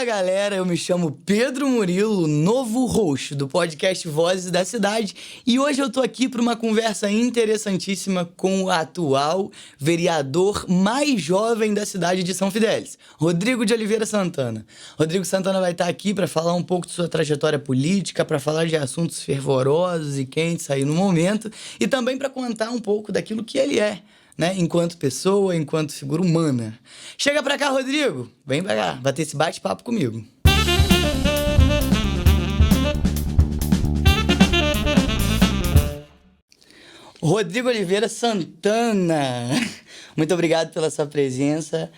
galera, eu me chamo Pedro Murilo, novo host do podcast Vozes da Cidade, e hoje eu tô aqui para uma conversa interessantíssima com o atual vereador mais jovem da cidade de São Fidélis, Rodrigo de Oliveira Santana. Rodrigo Santana vai estar aqui para falar um pouco de sua trajetória política, para falar de assuntos fervorosos e quentes aí no momento, e também para contar um pouco daquilo que ele é, né? Enquanto pessoa, enquanto figura humana. Chega pra cá, Rodrigo. Vem pra cá, bater esse bate-papo comigo. Rodrigo Oliveira Santana. Muito obrigado pela sua presença.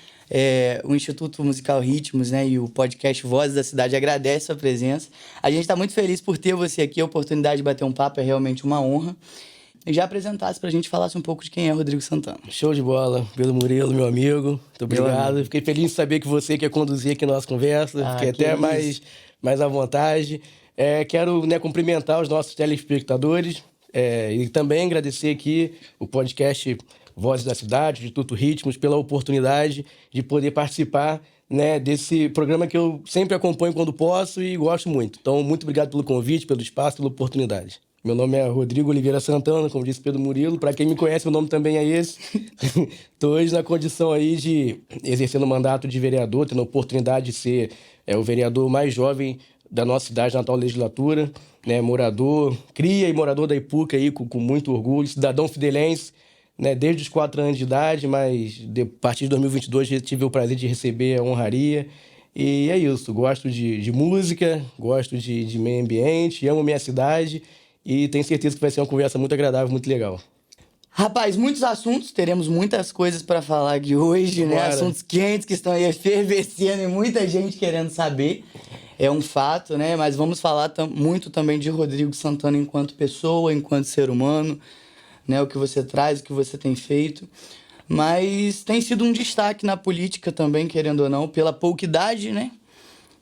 O Instituto Musical Ritmos, né, e o podcast Vozes da Cidade agradece a sua presença. A gente está muito feliz por ter você aqui. A oportunidade de bater um papo é realmente uma honra. E já apresentasse pra gente, falasse um pouco de quem é Rodrigo Santana. Show de bola. Pedro Murilo, meu amigo. Muito obrigado. Fiquei feliz de saber que você quer conduzir aqui a nossa conversa. Fiquei até mais à vontade. Quero, cumprimentar os nossos telespectadores e também agradecer aqui o podcast Vozes da Cidade, Instituto Ritmos, pela oportunidade de poder participar, desse programa que eu sempre acompanho quando posso e gosto muito. Então, muito obrigado pelo convite, pelo espaço, pela oportunidade. Meu nome é Rodrigo Oliveira Santana, como disse Pedro Murilo. Para quem me conhece, meu nome também é esse. Estou hoje na condição aí de exercendo o mandato de vereador, tendo a oportunidade de ser o vereador mais jovem da nossa cidade na atual legislatura, morador, cria e morador da Ipuca aí com muito orgulho, cidadão fidelense, desde os 4 anos de idade, mas a partir de 2022 tive o prazer de receber a honraria. E é isso, gosto de música, gosto de meio ambiente, amo minha cidade. E tenho certeza que vai ser uma conversa muito agradável, muito legal. Rapaz, muitos assuntos, teremos muitas coisas para falar aqui hoje, né? Assuntos quentes que estão aí efervescendo e muita gente querendo saber. É um fato, né? Mas vamos falar muito também de Rodrigo Santana enquanto pessoa, enquanto ser humano, né? O que você traz, o que você tem feito. Mas tem sido um destaque na política também, querendo ou não, pela pouca idade, né?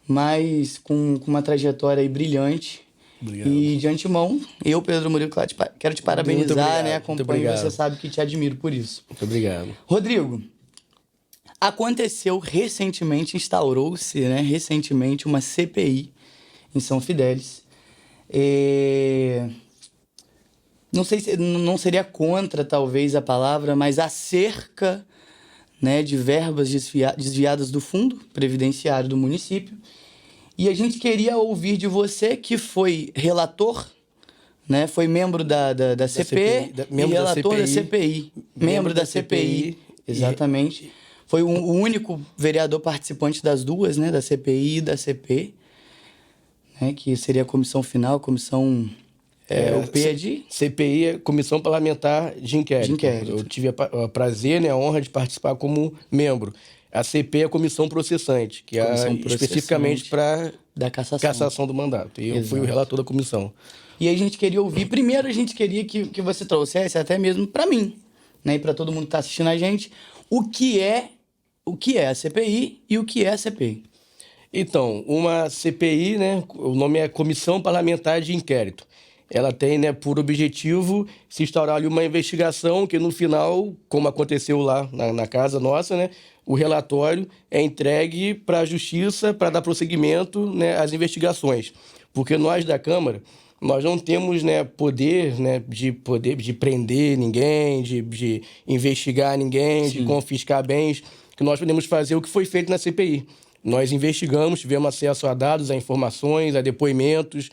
Mas com uma trajetória aí brilhante. Obrigado. E de antemão, eu, Pedro Murilo, quero te parabenizar, né? Acompanho, você sabe que te admiro por isso. Muito obrigado. Rodrigo, aconteceu recentemente, instaurou-se, né, recentemente uma CPI em São Fidélis. Não sei se não seria contra, talvez, a palavra, mas acerca, né, de verbas desviadas do fundo previdenciário do município. E a gente queria ouvir de você, que foi relator, né? Foi membro da CPI, e relator da CPI. Membro da CPI, exatamente. Foi o único vereador participante das duas, né? Da CPI e da CP, né? Que seria a comissão final, comissão... o P é de... CPI é Comissão Parlamentar de Inquérito. Eu tive o prazer, a honra de participar como membro. A CP é a comissão processante, que especificamente para da cassação do mandato. E eu fui o relator da comissão. E aí a gente queria ouvir, primeiro a gente queria que você trouxesse, até mesmo para mim, né, e para todo mundo que está assistindo a gente, o que é a CPI e o que é a CPI. Então, uma CPI, o nome é Comissão Parlamentar de Inquérito. Ela tem, por objetivo se instaurar ali uma investigação que no final, como aconteceu lá na casa nossa, o relatório é entregue para a Justiça para dar prosseguimento, às investigações. Porque nós da Câmara, nós não temos, poder de prender ninguém, de investigar ninguém, de confiscar bens, que nós podemos fazer o que foi feito na CPI. Nós investigamos, tivemos acesso a dados, a informações, a depoimentos,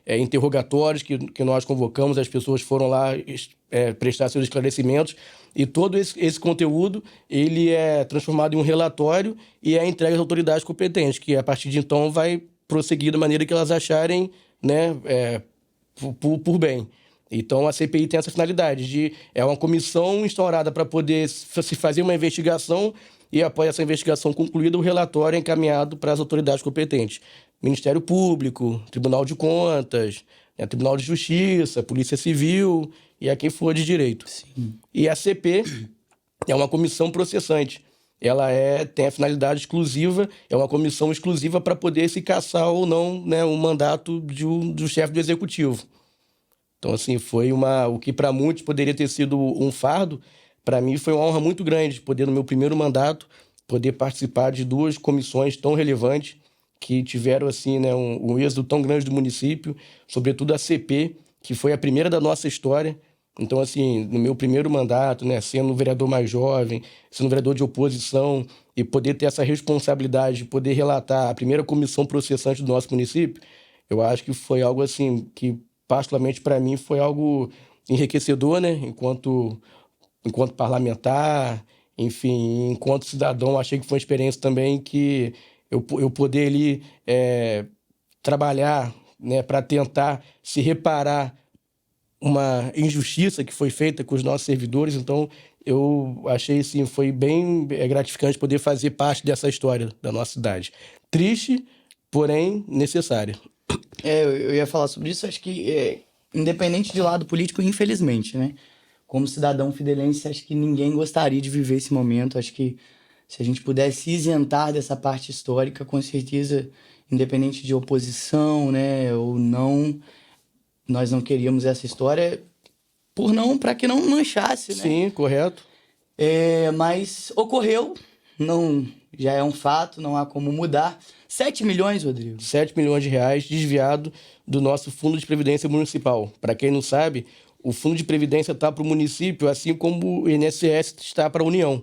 interrogatórios que nós convocamos, as pessoas foram lá prestar seus esclarecimentos, e todo esse conteúdo ele é transformado em um relatório e é entregue às autoridades competentes, que a partir de então vai prosseguir da maneira que elas acharem, por bem. Então a CPI tem essa finalidade é uma comissão instaurada para poder se fazer uma investigação e após essa investigação concluída o relatório é encaminhado para as autoridades competentes. Ministério Público, Tribunal de Contas, Tribunal de Justiça, Polícia Civil e a quem for de direito. Sim. E a CP é uma comissão processante. Ela tem a finalidade exclusiva, é uma comissão exclusiva para poder se cassar ou não, o mandato do chefe do executivo. Então, assim, foi o que para muitos poderia ter sido um fardo, para mim foi uma honra muito grande poder, no meu primeiro mandato, poder participar de 2 comissões tão relevantes, que tiveram assim, né, um êxito tão grande do município, sobretudo a CP, que foi a primeira da nossa história. Então, assim, no meu primeiro mandato, né, sendo um vereador mais jovem, sendo um vereador de oposição, e poder ter essa responsabilidade de poder relatar a primeira comissão processante do nosso município, eu acho que foi algo assim que, particularmente para mim, foi algo enriquecedor, né, enquanto parlamentar, enfim, enquanto cidadão, achei que foi uma experiência também que eu poder ali trabalhar, né, para tentar se reparar uma injustiça que foi feita com os nossos servidores. Então, eu achei, assim, foi bem gratificante poder fazer parte dessa história da nossa cidade. Triste, porém necessária. Eu ia falar sobre isso, acho que, independente de lado político, infelizmente, né? Como cidadão fidelense, acho que ninguém gostaria de viver esse momento. Acho que se a gente pudesse isentar dessa parte histórica, com certeza, independente de oposição, né, ou não, nós não queríamos essa história para que não manchasse, né? Sim, correto. Mas ocorreu, não, já é um fato, não há como mudar. 7 milhões, Rodrigo? 7 milhões de reais desviado do nosso Fundo de Previdência Municipal. Para quem não sabe, o Fundo de Previdência está para o município, assim como o INSS está para a União.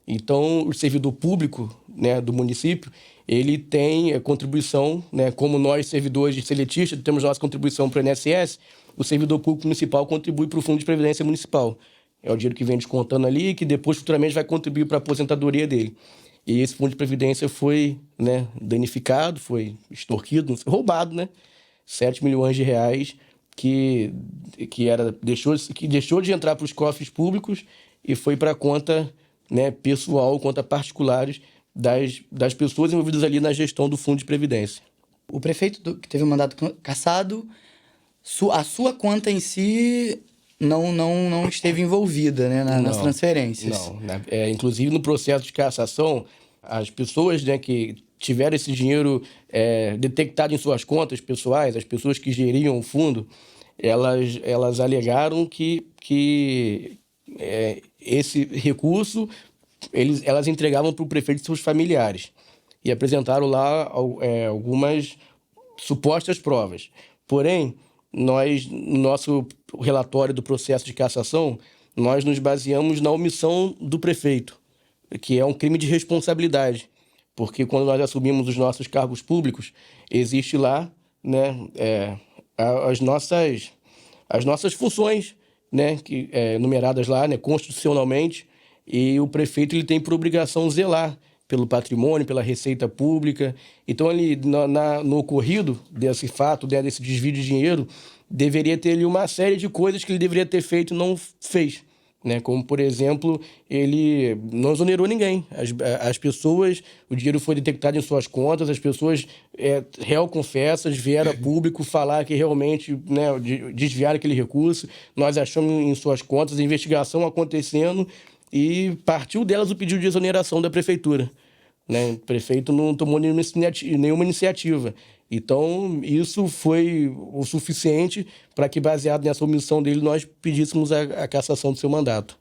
Então, o servidor público, né, do município, ele tem contribuição, né, como nós, servidores seletistas, temos nossa contribuição para o INSS, o servidor público municipal contribui para o Fundo de Previdência Municipal. É o dinheiro que vem descontando ali, que depois, futuramente, vai contribuir para a aposentadoria dele. E esse Fundo de Previdência foi, né, danificado, foi extorquido, roubado, né? 7 milhões de reais que deixou de entrar para os cofres públicos e foi para a conta, né, pessoal, conta particulares das pessoas envolvidas ali na gestão do Fundo de Previdência. O prefeito que teve o mandato cassado, a sua conta em si não esteve envolvida, né, nas transferências. Não. Inclusive, no processo de cassação, as pessoas, né, que tiveram esse dinheiro detectado em suas contas pessoais, as pessoas que geriam o fundo, elas alegaram que esse recurso elas entregavam para o prefeito e seus familiares e apresentaram lá algumas supostas provas. Porém, nós, no nosso relatório do processo de cassação, nós nos baseamos na omissão do prefeito, que é um crime de responsabilidade, porque quando nós assumimos os nossos cargos públicos, existe lá, né, as nossas funções, né, numeradas lá, né, constitucionalmente, e o prefeito ele tem por obrigação zelar pelo patrimônio, pela receita pública. Então, ali, no ocorrido desse fato, desse desvio de dinheiro, deveria ter ali uma série de coisas que ele deveria ter feito e não fez. Né? Como, por exemplo, ele não exonerou ninguém. As pessoas, o dinheiro foi detectado em suas contas, as pessoas réu confessas vieram a público falar que realmente, né, desviaram aquele recurso. Nós achamos em suas contas a investigação acontecendo e partiu delas o pedido de exoneração da prefeitura. Né? O prefeito não tomou nenhuma iniciativa. Então, isso foi o suficiente para que, baseado nessa omissão dele, nós pedíssemos a cassação do seu mandato.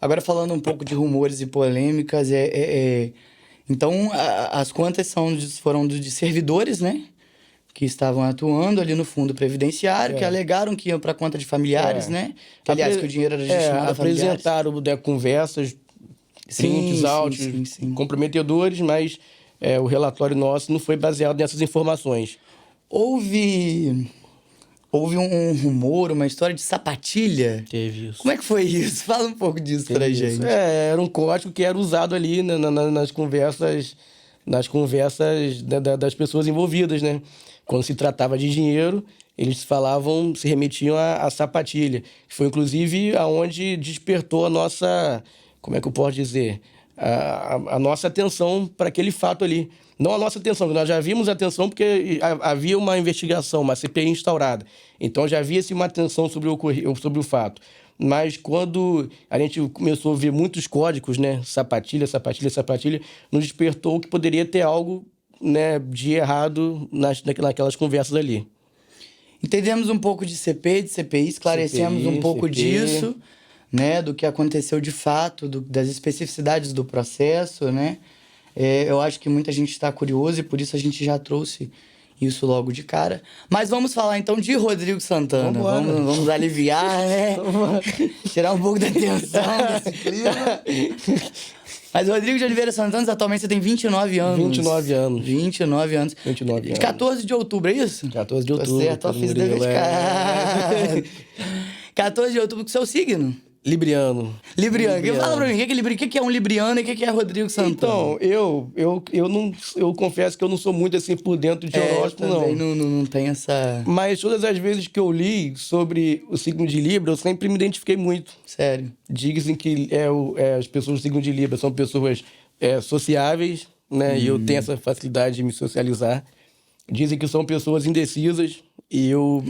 Agora, falando um pouco de rumores e polêmicas, então, as contas foram de servidores, né? Que estavam atuando ali no fundo previdenciário, que alegaram que iam para conta de familiares, né? Que, aliás, que o dinheiro era destinado a familiares. Apresentaram conversas, prints, áudios comprometedores, mas o relatório nosso não foi baseado nessas informações. Houve um rumor, uma história de sapatilha? Teve isso. Como é que foi isso? Fala um pouco disso pra gente. Era um código que era usado ali nas conversas das pessoas envolvidas, né? Quando se tratava de dinheiro, eles se remetiam à sapatilha. Foi, inclusive, aonde despertou a nossa, como é que eu posso dizer, a nossa atenção para aquele fato ali. Não a nossa atenção, nós já vimos a atenção porque havia uma investigação, uma CPI instaurada. Então já havia-se uma atenção sobre o fato. Mas quando a gente começou a ver muitos códigos, né, sapatilha, nos despertou que poderia ter algo, né, de errado naquelas conversas ali. Entendemos um pouco de CP, de CPI, esclarecemos um pouco disso, né, do que aconteceu de fato, das especificidades do processo, né? Eu acho que muita gente está curioso e por isso a gente já trouxe isso logo de cara. Mas vamos falar então de Rodrigo Santana. Vamos aliviar, né? Tirar um pouco da tensão desse clima. Mas Rodrigo de Oliveira Santana, atualmente você tem 29 anos. 29 anos. 29 anos. 29 anos. De 14 de outubro, é isso? 14 de outubro. Tô certo, eu fiz dever de casa. 14 de outubro, com seu signo? Libriano. Fala pra mim, o que é um libriano e o que é Rodrigo Santana? Então, eu confesso que eu não sou muito assim por dentro de horóscopo, não. Não tem essa... Mas todas as vezes que eu li sobre o signo de Libra, eu sempre me identifiquei muito. Sério? Dizem que as pessoas do signo de Libra são pessoas sociáveis, né? E eu tenho essa facilidade de me socializar. Dizem que são pessoas indecisas e eu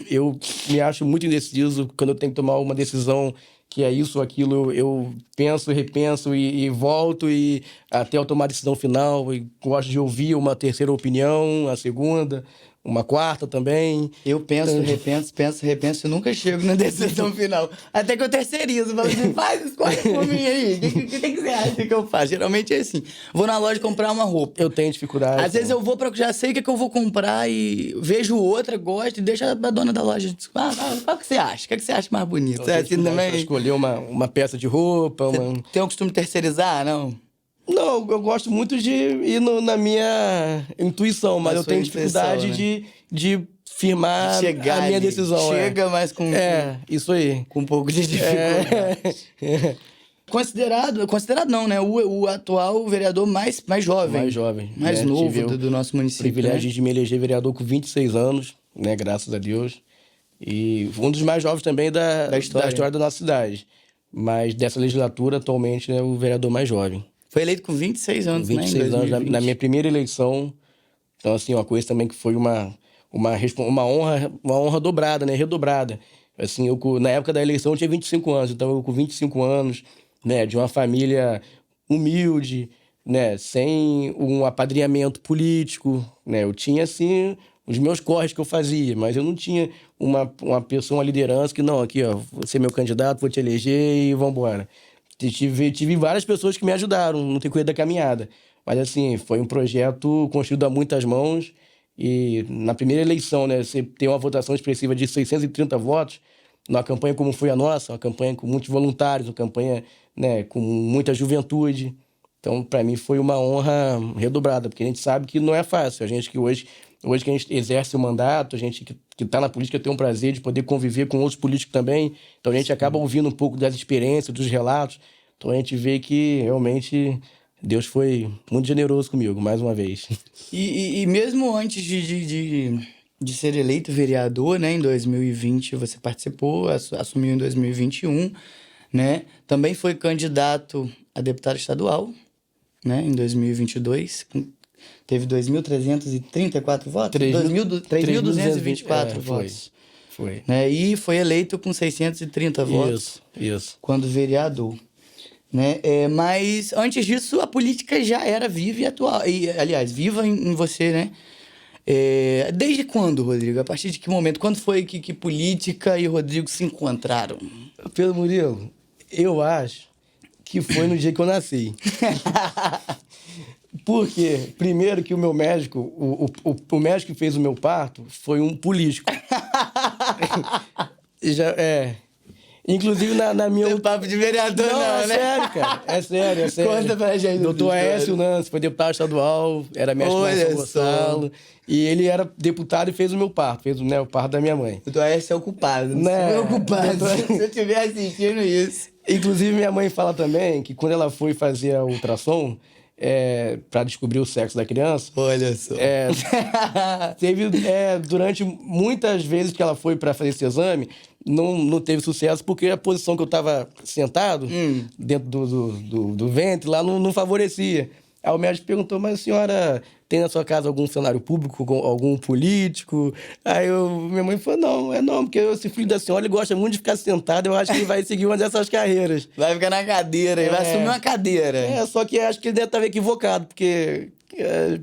me acho muito indeciso quando eu tenho que tomar uma decisão que é isso ou aquilo. Eu penso, repenso e volto e até eu tomar a decisão final. E gosto de ouvir uma terceira opinião, a segunda, uma quarta também. Eu penso, repenso e nunca chego na decisão final. Até que eu terceirizo. Falo assim, faz, escolhe por mim aí. O que você acha que eu faço? Geralmente é assim. Vou na loja comprar uma roupa. Eu tenho dificuldade. Às vezes eu vou pra... Já sei o que eu vou comprar e vejo outra, gosto e deixa a dona da loja... qual que você acha? O que você acha mais bonito? Você assim também? Escolher uma peça de roupa. Tem o costume de terceirizar, não? Não, eu gosto muito de ir na minha intuição, mas eu tenho dificuldade, né? de firmar a minha decisão. Chega, mas com... isso aí. Com um pouco de dificuldade. Considerado não, né? O atual vereador mais jovem. Mais jovem. Mais novo do nosso município. Privilégio de me eleger vereador com 26 anos, né? Graças a Deus. E um dos mais jovens também da história da nossa cidade. Mas dessa legislatura, atualmente, é o vereador mais jovem. Foi eleito com 26 anos, 26 anos, na minha primeira eleição. Então, assim, uma coisa também que foi uma honra dobrada, né? Redobrada. Assim, na época da eleição eu tinha 25 anos, então eu com 25 anos, né? De uma família humilde, né? Sem um apadrinhamento político, né? Eu tinha, assim, os meus corres que eu fazia, mas eu não tinha uma pessoa, uma liderança que, não, aqui, ó, você é meu candidato, vou te eleger e vambora. Tive várias pessoas que me ajudaram no decorrer da caminhada. Mas, assim, foi um projeto construído a muitas mãos. E na primeira eleição, né, você tem uma votação expressiva de 630 votos, numa campanha como foi a nossa, uma campanha com muitos voluntários, uma campanha, né, com muita juventude. Então, para mim, foi uma honra redobrada, porque a gente sabe que não é fácil. A gente que hoje que a gente exerce o mandato, a gente que está na política tem um prazer de poder conviver com outros políticos também. Então, a gente acaba ouvindo um pouco das experiências, dos relatos. Então, a gente vê que, realmente, Deus foi muito generoso comigo, mais uma vez. E mesmo antes de ser eleito vereador, né, em 2020, você participou, assumiu em 2021, né? Também foi candidato a deputado estadual, né, em 2022, teve 2.334 votos? 3.224 votos. Foi. Né? E foi eleito com 630 votos. Isso. Quando vereador. Né? Mas antes disso, a política já era viva e atual. Aliás, viva em você, né? Desde quando, Rodrigo? A partir de que momento? Quando foi que política e Rodrigo se encontraram? Pedro Murilo, eu acho que foi no dia que eu nasci. Porque, primeiro, que o meu médico, o médico que fez o meu parto foi um político. Inclusive, na minha... Tem papo de vereador, não, né? Sério, cara. É sério. Conta pra gente. Doutor Aécio Nance, foi deputado estadual, era médico de São Gonçalo. E ele era deputado e fez o meu parto, fez o parto da minha mãe. Doutor Aécio é o culpado. Não é o culpado. Se eu estiver assistindo isso. Inclusive, minha mãe fala também que quando ela foi fazer a ultrassom, para descobrir o sexo da criança. Olha só. Teve, durante muitas vezes que ela foi para fazer esse exame, não teve sucesso, porque a posição que eu estava sentado, dentro do ventre, lá não favorecia. Aí o médico perguntou, mas a senhora tem na sua casa algum funcionário público, algum político? Aí minha mãe falou, não, porque esse filho da senhora ele gosta muito de ficar sentado, eu acho que ele vai seguir uma dessas carreiras. Vai ficar na cadeira, ele vai assumir uma cadeira. Só que acho que ele deve estar equivocado, porque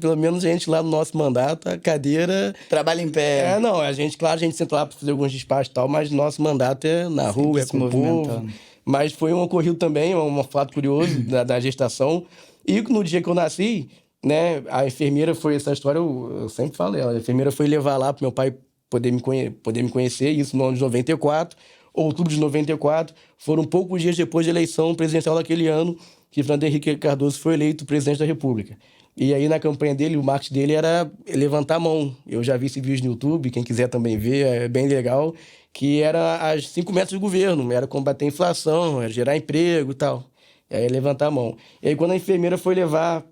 pelo menos a gente lá no nosso mandato, a cadeira... Trabalha em pé. Não, a gente senta lá para fazer alguns despachos e tal, mas nosso mandato é na rua, é com o povo. Mas foi um ocorrido também, um fato curioso da gestação. E no dia que eu nasci, né, a enfermeira foi... Essa história eu sempre falo dela. A enfermeira foi levar lá para meu pai poder me conhecer, isso no ano de 94, outubro de 94. Foram poucos dias depois da eleição presidencial daquele ano que Fernando Henrique Cardoso foi eleito presidente da República. E aí, na campanha dele, o marketing dele era levantar a mão. Eu já vi esse vídeo no YouTube, quem quiser também ver, é bem legal, que era as 5 metas do governo, era combater a inflação, era gerar emprego e tal. E aí, levantar a mão. E aí, quando a enfermeira foi levar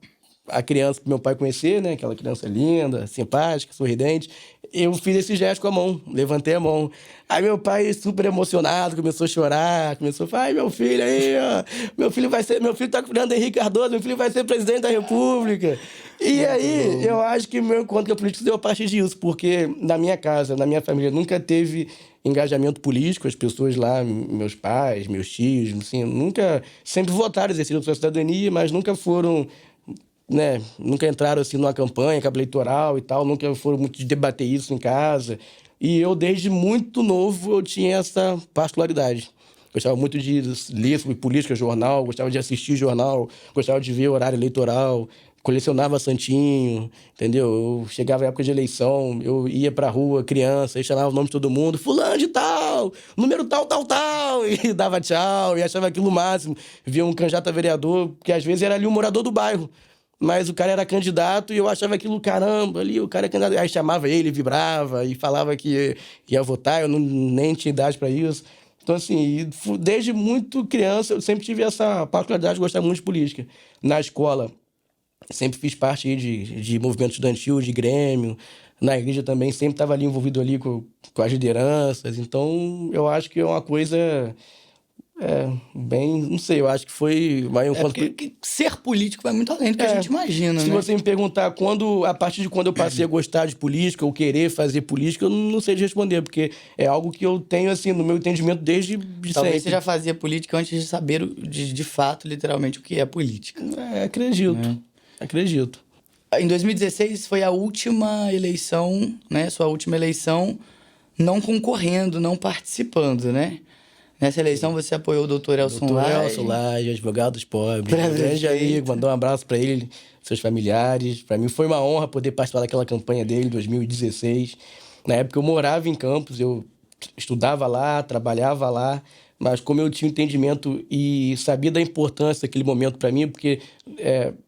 a criança para meu pai conhecer, né, aquela criança linda, simpática, sorridente, eu fiz esse gesto com a mão, levantei a mão. Aí meu pai, super emocionado, começou a chorar, começou a falar, ai, meu filho aí, ó, meu filho tá com o Fernando Henrique Cardoso, meu filho vai ser presidente da República. E aí, eu acho que meu encontro com a política deu a partir disso, porque na minha casa, na minha família, nunca teve engajamento político, as pessoas lá, meus pais, meus tios, assim, nunca, sempre votaram, exerceram sua cidadania, mas nunca foram, né, nunca entraram assim numa campanha eleitoral e tal, nunca foram muito de debater isso em casa. E eu, desde muito novo, eu tinha essa particularidade. Gostava muito de ler sobre política, jornal, gostava de assistir jornal, gostava de ver horário eleitoral, colecionava santinho, entendeu? Eu chegava à época de eleição, eu ia pra rua, criança, e chamava o nome de todo mundo, fulano de tal, número tal, tal, tal, e dava tchau, e achava aquilo o máximo. Via um candidato a vereador, que às vezes era ali um morador do bairro, mas o cara era candidato e eu achava aquilo, caramba, ali o cara é candidato. Aí chamava ele, vibrava e falava que ia votar, eu nem tinha idade para isso. Então, assim, desde muito criança eu sempre tive essa particularidade de gostar muito de política. Na escola, sempre fiz parte aí de movimento estudantil, de grêmio. Na igreja também, sempre estava ali envolvido ali com as lideranças. Então, eu acho que é uma coisa... bem, não sei, eu acho que foi... Porque ser político vai muito além do que a gente imagina, se né? você me perguntar a partir de quando eu passei a gostar de política ou querer fazer política, eu não sei de responder, porque é algo que eu tenho, assim, no meu entendimento desde Talvez sempre. você já fazia política antes de saber, de fato, literalmente, o que é política. Acredito. Acredito. Em 2016 foi a última eleição, né? Sua última eleição não concorrendo, não participando, né? Nessa eleição você apoiou o doutor Elson Lai. Doutor Elson Lai, advogado dos pobres. Grande amigo, mandou um abraço para ele, seus familiares. Para mim foi uma honra poder participar daquela campanha dele em 2016. Na época eu morava em Campos, eu estudava lá, trabalhava lá, mas como eu tinha entendimento e sabia da importância daquele momento para mim, porque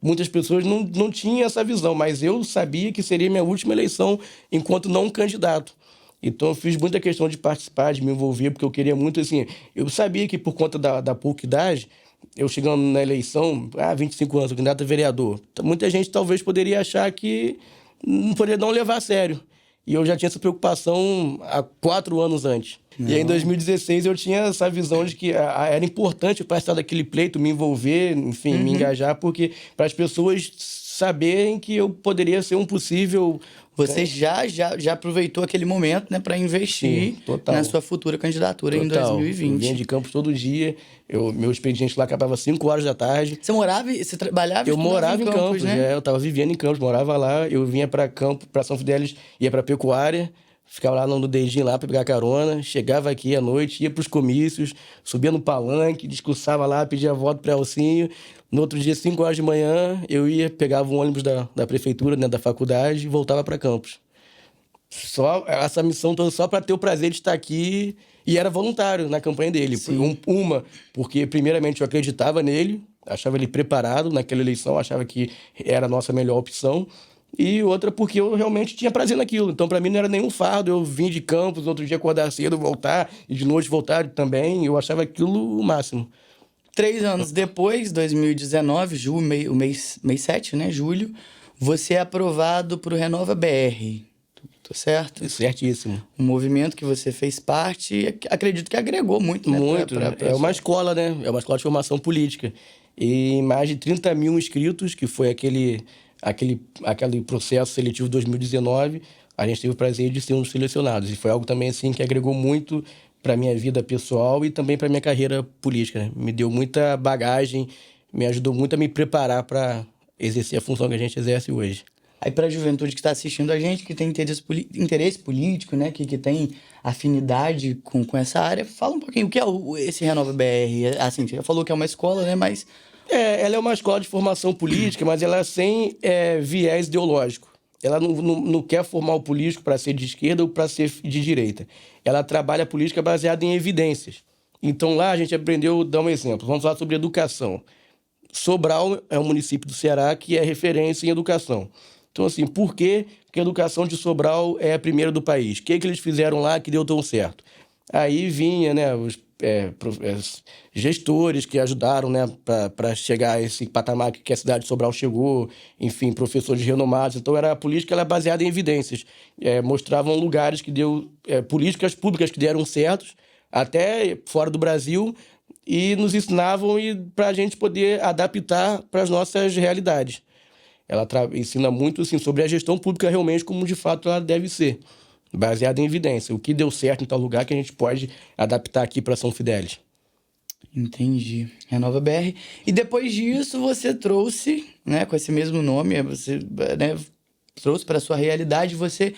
muitas pessoas não tinham essa visão, mas eu sabia que seria minha última eleição enquanto não candidato. Então eu fiz muita questão de participar, de me envolver, porque eu queria muito, assim... Eu sabia que por conta da pouca idade, eu chegando na eleição, 25 anos, candidato a vereador, muita gente talvez poderia achar que não poderia não levar a sério. E eu já tinha essa preocupação há 4 anos antes. Não. E aí, em 2016, eu tinha essa visão de que era importante eu participar daquele pleito, me envolver, enfim, me engajar, porque para as pessoas saberem que eu poderia ser um possível... Você já aproveitou aquele momento, né, para investir na sua futura candidatura em 2020. Eu vinha de Campos todo dia, meu expediente lá acabava às 5 horas da tarde. Você trabalhava? Eu morava em Campos, né? Eu estava vivendo em Campos, morava lá, eu vinha para São Fidélis, ia para Pecuária, ficava lá no dedinho lá para pegar carona, chegava aqui à noite, ia para os comícios, subia no palanque, discursava lá, pedia voto para Elcinho. No outro dia, 5 horas de manhã, eu pegava um ônibus da prefeitura, né, da faculdade, e voltava para Campos. Só essa missão toda só para ter o prazer de estar aqui. E era voluntário na campanha dele. Porque primeiramente eu acreditava nele, achava ele preparado naquela eleição, achava que era a nossa melhor opção. E outra porque eu realmente tinha prazer naquilo. Então, para mim, não era nenhum fardo. Eu vim de Campos, no outro dia acordar cedo, voltar, e de noite voltar também. Eu achava aquilo o máximo. 3 anos depois, 2019, o mês 7, né, julho, você é aprovado para o Renova BR. Tô certo? Certíssimo. Um movimento que você fez parte, acredito que agregou muito, né? Muito. É uma escola, né? É uma escola de formação política. E mais de 30 mil inscritos, que foi aquele processo seletivo de 2019, a gente teve o prazer de ser um dos selecionados. E foi algo também assim que agregou muito para minha vida pessoal e também para minha carreira política, né? Me deu muita bagagem, me ajudou muito a me preparar para exercer a função que a gente exerce hoje. Aí para a juventude que está assistindo a gente, que tem interesse político, né, que tem afinidade com essa área, fala um pouquinho, o que é esse Renova BR? Assim, você já falou que é uma escola, né, mas Ela é uma escola de formação política, mas ela é sem viés ideológico. Ela não quer formar o político para ser de esquerda ou para ser de direita. Ela trabalha a política baseada em evidências. Então lá a gente aprendeu, dar um exemplo. Vamos falar sobre educação. Sobral é um município do Ceará que é referência em educação. Então, assim, por que a educação de Sobral é a primeira do país? O que eles fizeram lá que deu tão certo? Aí vinha, né, os gestores que ajudaram, né, para chegar a esse patamar que a cidade de Sobral chegou, enfim, professores renomados. Então, a política ela é baseada em evidências. Mostravam lugares que políticas públicas que deram certos, até fora do Brasil, e nos ensinavam para a gente poder adaptar para as nossas realidades. Ela ensina muito assim, sobre a gestão pública realmente como de fato ela deve ser, baseada em evidência. O que deu certo em tal lugar que a gente pode adaptar aqui para São Fidélis. Entendi. Renova BR. E depois disso você trouxe, né, com esse mesmo nome, você, né, trouxe para sua realidade, você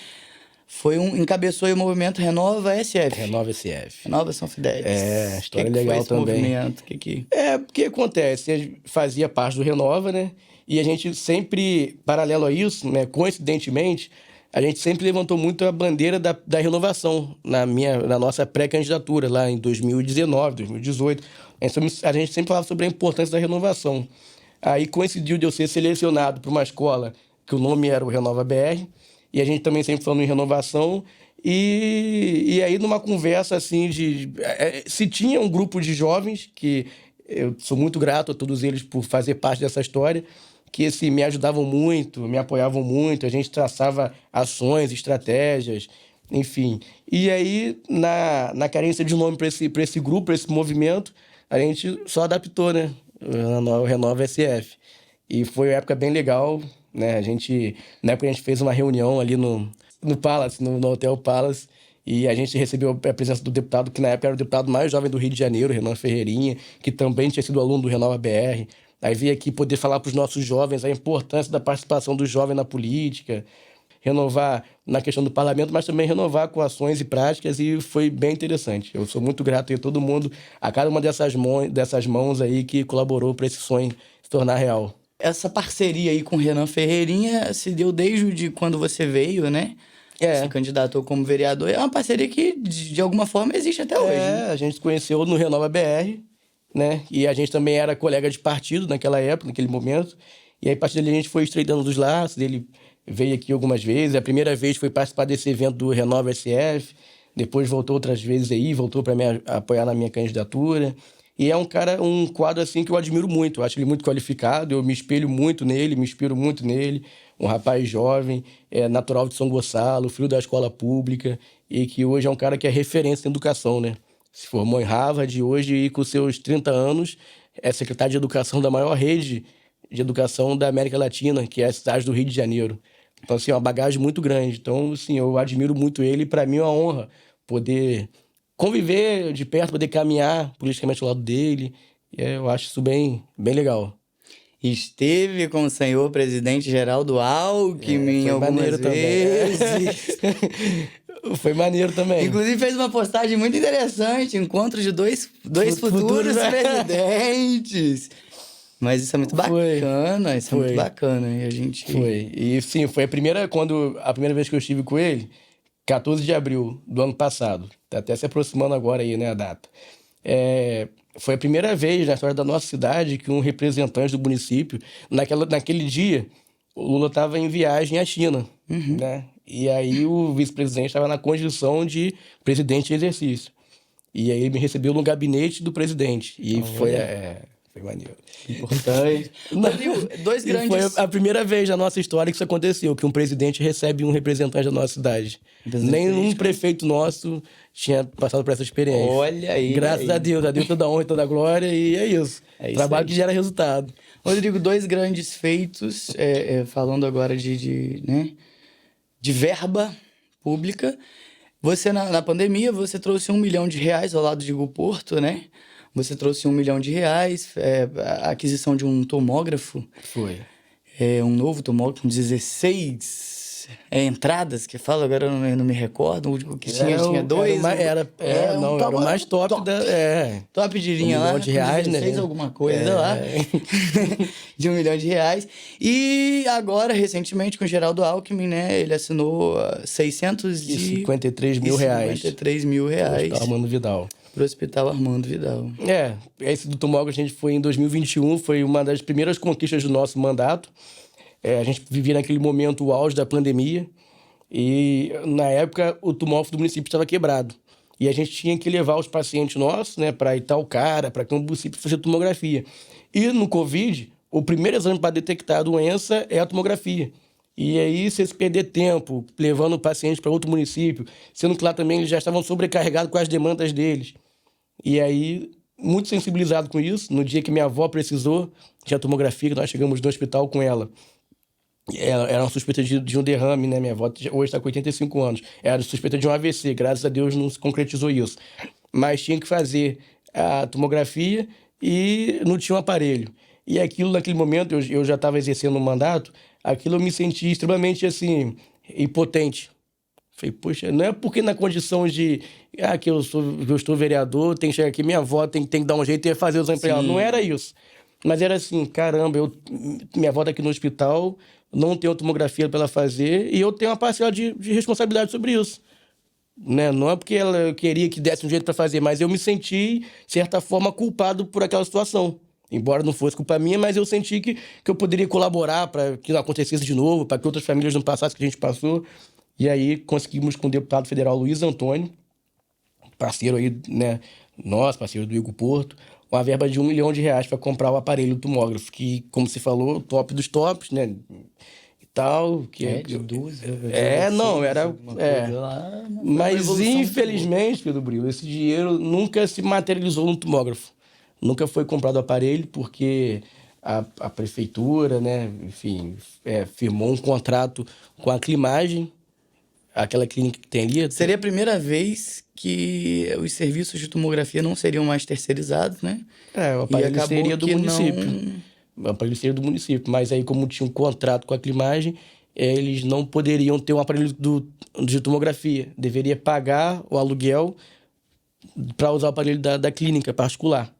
encabeçou o movimento Renova SF. Renova SF. Renova São Fidélis. História legal foi esse também. Movimento? Porque acontece, fazia parte do Renova, né? E a gente sempre, paralelo a isso, né, coincidentemente, a gente sempre levantou muito a bandeira da renovação na nossa pré-candidatura, lá em 2019, 2018. A gente sempre falava sobre a importância da renovação. Aí coincidiu de eu ser selecionado para uma escola que o nome era o Renova BR, e a gente também sempre falando em renovação. E aí, numa conversa assim, se tinha um grupo de jovens, que eu sou muito grato a todos eles por fazer parte dessa história, que assim, me ajudavam muito, me apoiavam muito, a gente traçava ações, estratégias, enfim. E aí, na carência de nome para esse grupo, para esse movimento, a gente só adaptou, né? O Renova SF. E foi uma época bem legal, né? Na época a gente fez uma reunião ali no Palace, no Hotel Palace, e a gente recebeu a presença do deputado, que na época era o deputado mais jovem do Rio de Janeiro, Renan Ferreirinha, que também tinha sido aluno do Renova BR. Aí veio aqui poder falar para os nossos jovens a importância da participação do jovem na política, renovar na questão do parlamento, mas também renovar com ações e práticas, e foi bem interessante. Eu sou muito grato a todo mundo, a cada uma dessas mãos aí que colaborou para esse sonho se tornar real. Essa parceria aí com o Renan Ferreirinha se deu desde quando você veio, né? Se candidatou como vereador. É uma parceria que, de alguma forma, existe até hoje. Né? A gente se conheceu no Renova BR, né? E a gente também era colega de partido naquela época, naquele momento. E aí, a partir dali, a gente foi estreitando os laços. Ele veio aqui algumas vezes. A primeira vez foi participar desse evento do Renova SF. Depois voltou outras vezes aí, voltou para me apoiar na minha candidatura. E é um quadro assim que eu admiro muito. Eu acho ele muito qualificado, eu me espelho muito nele, me inspiro muito nele. Um rapaz jovem, natural de São Gonçalo, filho da escola pública, e que hoje é um cara que é referência em educação, né? Se formou em Harvard e hoje, com seus 30 anos, é secretário de educação da maior rede de educação da América Latina, que é a cidade do Rio de Janeiro. Então, assim, é uma bagagem muito grande. Então, assim, eu admiro muito ele, e para mim é uma honra poder conviver de perto, poder caminhar politicamente ao lado dele. Eu acho isso bem, bem legal. Esteve com o senhor presidente Geraldo Alckmin algumas vezes. Foi maneiro também. Inclusive fez uma postagem muito interessante, encontro de dois futuros presidentes. Mas isso é muito bacana, é muito bacana. E a gente... Foi. E sim, foi a primeira vez que eu estive com ele, 14 de abril do ano passado. Tá até se aproximando agora aí, né, a data. Foi a primeira vez na história da nossa cidade que um representante do município, naquele dia, o Lula estava em viagem à China, né? E aí o vice-presidente estava na condição de presidente em exercício. E aí ele me recebeu no gabinete do presidente. E foi maneiro. Importante. Dois grandes... Foi a primeira vez na nossa história que isso aconteceu, que um presidente recebe um representante da nossa cidade. Nenhum prefeito nosso tinha passado por essa experiência. Olha aí. Graças a Deus toda a honra e toda a glória, e é isso. Trabalho que gera resultado. Rodrigo, dois grandes feitos, falando agora de verba pública. Você, na pandemia, você trouxe R$1 milhão ao lado de Hugo Porto, né? Você trouxe R$1 milhão, a aquisição de um tomógrafo. Foi. Um novo tomógrafo, um 16 entradas que fala, agora eu não me recordo. O que tinha 2. Era o mais top, top de linha lá. R$1 milhão, 16 né? alguma coisa lá. De R$1 milhão. E agora, recentemente, com o Geraldo Alckmin, né? Ele assinou 653 mil reais. 53 mil reais. Pro Armando Vidal. Pro Hospital Armando Vidal. Esse do tomógrafo a gente foi em 2021, foi uma das primeiras conquistas do nosso mandato. A gente vivia naquele momento o auge da pandemia e, na época, o tomógrafo do município estava quebrado. E a gente tinha que levar os pacientes nossos, né, para Itaocara, para o município fazer tomografia. E no Covid, o primeiro exame para detectar a doença é a tomografia. E aí, se perder tempo levando o paciente para outro município, sendo que lá também eles já estavam sobrecarregados com as demandas deles. E aí, muito sensibilizado com isso, no dia que minha avó precisou de a tomografia, nós chegamos no hospital com ela. Era uma suspeita de um derrame, né? Minha avó hoje está com 85 anos. Era suspeita de um AVC, graças a Deus não se concretizou isso. Mas tinha que fazer a tomografia e não tinha um aparelho. E aquilo, naquele momento, eu já estava exercendo um mandato, aquilo eu me senti extremamente, assim, impotente. Falei, poxa, não é porque na condição de que eu estou vereador, tem que chegar aqui, minha avó tem que dar um jeito e fazer o exame para ela. Não era isso. Mas era assim, caramba, minha avó está aqui no hospital, não tenho tomografia para ela fazer e eu tenho uma parcela de responsabilidade sobre isso. Né? Não é porque ela queria que desse um jeito para fazer, mas eu me senti, de certa forma, culpado por aquela situação. Embora não fosse culpa minha, mas eu senti que eu poderia colaborar para que não acontecesse de novo, para que outras famílias não passassem o que a gente passou. E aí conseguimos com o deputado federal Luiz Antônio, parceiro aí, né, nosso, parceiro do Igor Porto, uma verba de R$1 milhão para comprar o aparelho do tomógrafo, que, como você falou, top dos tops, né? E tal. De 12. Mas, infelizmente, Pedro Brilo, esse dinheiro nunca se materializou no tomógrafo. Nunca foi comprado o aparelho, porque a prefeitura, né, enfim, firmou um contrato com a Climagem, aquela clínica que tem ali. Seria a primeira vez que os serviços de tomografia não seriam mais terceirizados, né? O aparelho seria do município. O aparelho seria do município. Mas aí, como tinha um contrato com a Climagem, eles não poderiam ter um aparelho de tomografia. Deveria pagar o aluguel para usar o aparelho da clínica particular.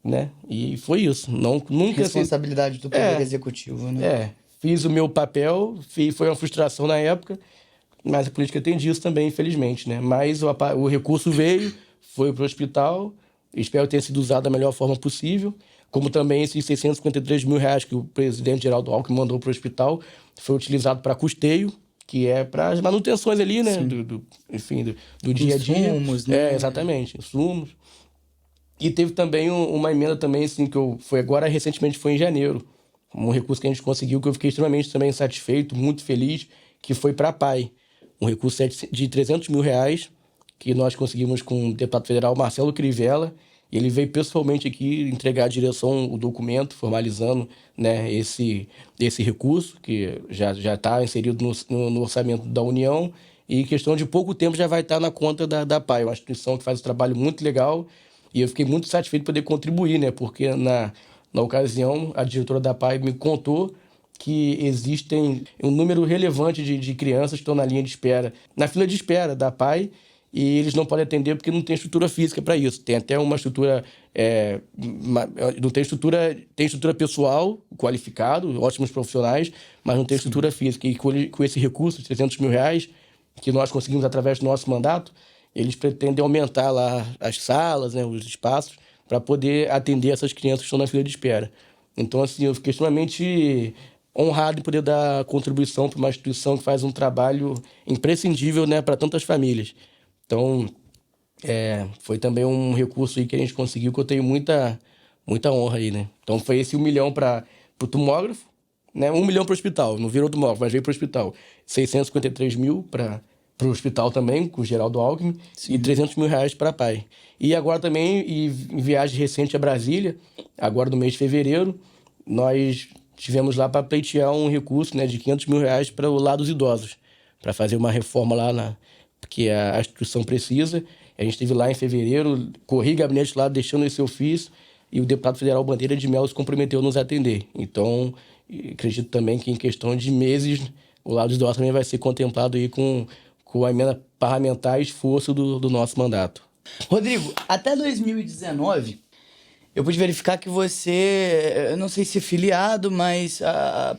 Né? E foi isso. Nunca responsabilidade do Poder Executivo, né? Fiz o meu papel, foi uma frustração na época, mas a política tem disso também, infelizmente, né? Mas o recurso veio, foi para o hospital, espero ter sido usado da melhor forma possível, como também esses R$653 mil que o presidente Geraldo Alckmin mandou para o hospital, foi utilizado para custeio, que é para as manutenções ali, né? Do dia a dia. Insumos, né? Exatamente, insumos. E teve também uma emenda também, assim, recentemente foi em janeiro, um recurso que a gente conseguiu, que eu fiquei extremamente também satisfeito, muito feliz, que foi para a PAI. Um recurso de R$300 mil, que nós conseguimos com o deputado federal Marcelo Crivella. Ele veio pessoalmente aqui entregar à direção o documento, formalizando, né, esse recurso, que já está inserido no orçamento da União, e em questão de pouco tempo já vai estar na conta da PAI, uma instituição que faz um trabalho muito legal, e eu fiquei muito satisfeito de poder contribuir, né, porque na ocasião a diretora da PAI me contou que existem um número relevante de crianças que estão na linha de espera, na fila de espera da PAI, e eles não podem atender porque não tem estrutura física para isso. Tem até uma estrutura... não tem estrutura... Tem estrutura pessoal, qualificado, ótimos profissionais, mas não tem estrutura física. E com esse recurso de R$300 mil, que nós conseguimos através do nosso mandato, eles pretendem aumentar lá as salas, né, os espaços, para poder atender essas crianças que estão na fila de espera. Então, assim, eu fiquei extremamente honrado em poder dar contribuição para uma instituição que faz um trabalho imprescindível, né, para tantas famílias. Então, foi também um recurso aí que a gente conseguiu, que eu tenho muita honra aí, né? Então, foi esse R$1 milhão para o tomógrafo, né? R$1 milhão para o hospital, não virou tomógrafo, mas veio para o hospital. 653 mil para o hospital também, com o Geraldo Alckmin, sim, e R$300 mil para a PAI. E agora também, em viagem recente a Brasília, agora no mês de fevereiro, nós tivemos lá para pleitear um recurso, né, de R$500 mil para o lado dos idosos, para fazer uma reforma lá que a instituição precisa. A gente esteve lá em fevereiro, corri gabinete lá deixando esse ofício, e o deputado federal Bandeira de Mello se comprometeu a nos atender. Então, acredito também que em questão de meses o lado de nós também vai ser contemplado aí com a emenda parlamentar e esforço do nosso mandato. Rodrigo, até 2019, eu pude verificar que você, eu não sei se filiado, mas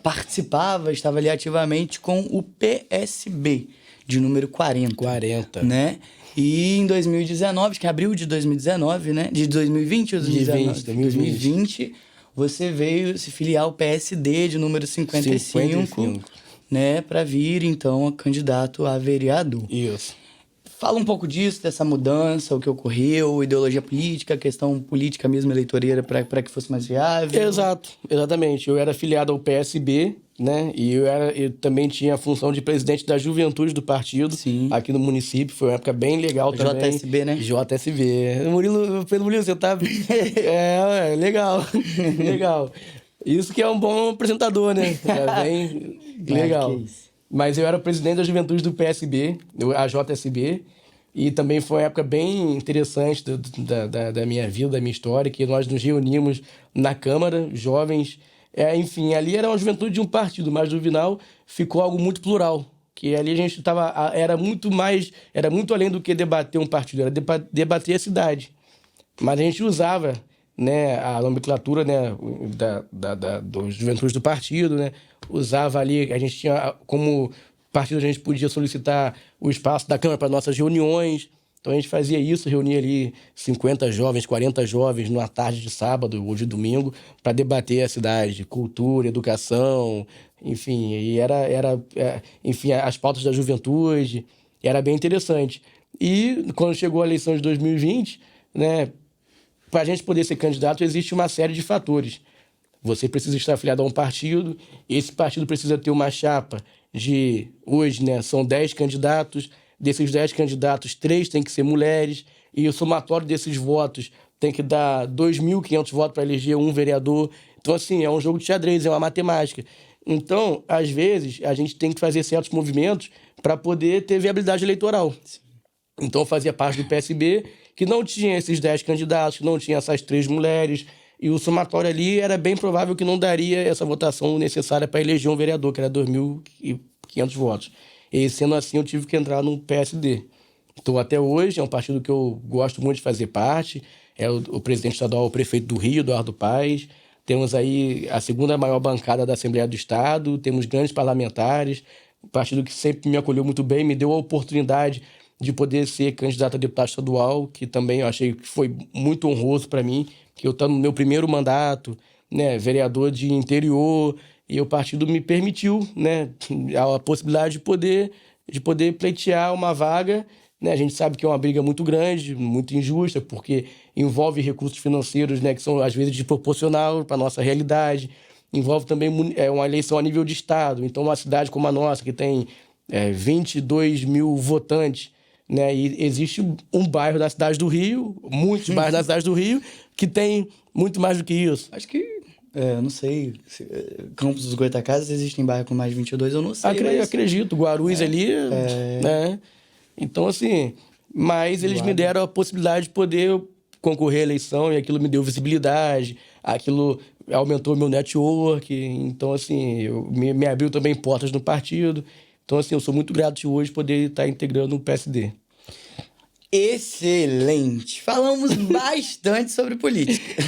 participava, estava ali ativamente com o PSB, de número 40. 40. Né? E em 2019, que é abril de 2019, né? De 2020 ou 2019? 2020, você veio se filiar ao PSD de número 55. Né? Para vir, então, candidato a vereador. Isso. Fala um pouco disso, dessa mudança, o que ocorreu, ideologia política, questão política mesmo, eleitoreira, para que fosse mais viável. Exato, exatamente. Eu era filiado ao PSB, né? E eu também tinha a função de presidente da juventude do partido. Sim. Aqui no município. Foi uma época bem legal também. JSB, né? JSB. Pedro Murilo, você tá... legal. Legal. Isso que é um bom apresentador, né? É bem legal. Mas eu era presidente da juventude do PSB, a JSB, e também foi uma época bem interessante da minha vida, da minha história, que nós nos reunimos na Câmara, jovens, enfim, ali era uma juventude de um partido, mas no final ficou algo muito plural, que ali a gente era muito além do que debater um partido, era debater a cidade. Mas a gente usava, né, a nomenclatura, né, dos juventudes do partido, né, usava ali, a gente tinha como partido, a gente podia solicitar o espaço da Câmara para nossas reuniões, então a gente fazia isso, reunia ali 50 jovens, 40 jovens numa tarde de sábado ou de domingo para debater a cidade, cultura, educação, enfim, e enfim, as pautas da juventude, era bem interessante. E quando chegou a eleição de 2020, né, para a gente poder ser candidato, existe uma série de fatores. Você precisa estar afiliado a um partido, esse partido precisa ter uma chapa de... Hoje, né, são 10 candidatos, desses 10 candidatos, 3 têm que ser mulheres, e o somatório desses votos tem que dar 2.500 votos para eleger um vereador. Então, assim, é um jogo de xadrez, é uma matemática. Então, às vezes, a gente tem que fazer certos movimentos para poder ter viabilidade eleitoral. Então, eu fazia parte do PSB, que não tinha esses 10 candidatos, que não tinha essas 3 mulheres, e o somatório ali era bem provável que não daria essa votação necessária para eleger um vereador, que era 2.500 votos. E sendo assim, eu tive que entrar no PSD. Então, até hoje, é um partido que eu gosto muito de fazer parte. É o presidente estadual, o prefeito do Rio, Eduardo Paes. Temos aí a segunda maior bancada da Assembleia do Estado, temos grandes parlamentares, um partido que sempre me acolheu muito bem, me deu a oportunidade de poder ser candidato a deputado estadual, que também eu achei que foi muito honroso para mim, que eu estou no meu primeiro mandato, né, vereador de interior, e o partido me permitiu, né, a possibilidade de poder pleitear uma vaga, né. A gente sabe que é uma briga muito grande, muito injusta, porque envolve recursos financeiros, né, que são às vezes desproporcional para a nossa realidade, envolve também uma eleição a nível de estado. Então, uma cidade como a nossa, que tem 22 mil votantes, né, e existe um bairro da cidade do Rio, muitos bairros da cidade do Rio, que tem muito mais do que isso. Acho que, não sei, Campos dos Goytacazes existem bairros com mais de 22, eu não sei. Acredito, Guarulhos ali, né? Então, assim, mas eles me deram a possibilidade de poder concorrer à eleição e aquilo me deu visibilidade, aquilo aumentou meu network, então, assim, me abriu também portas no partido. Então, assim, eu sou muito grato de hoje poder estar integrando o PSD. Excelente! Falamos bastante sobre política.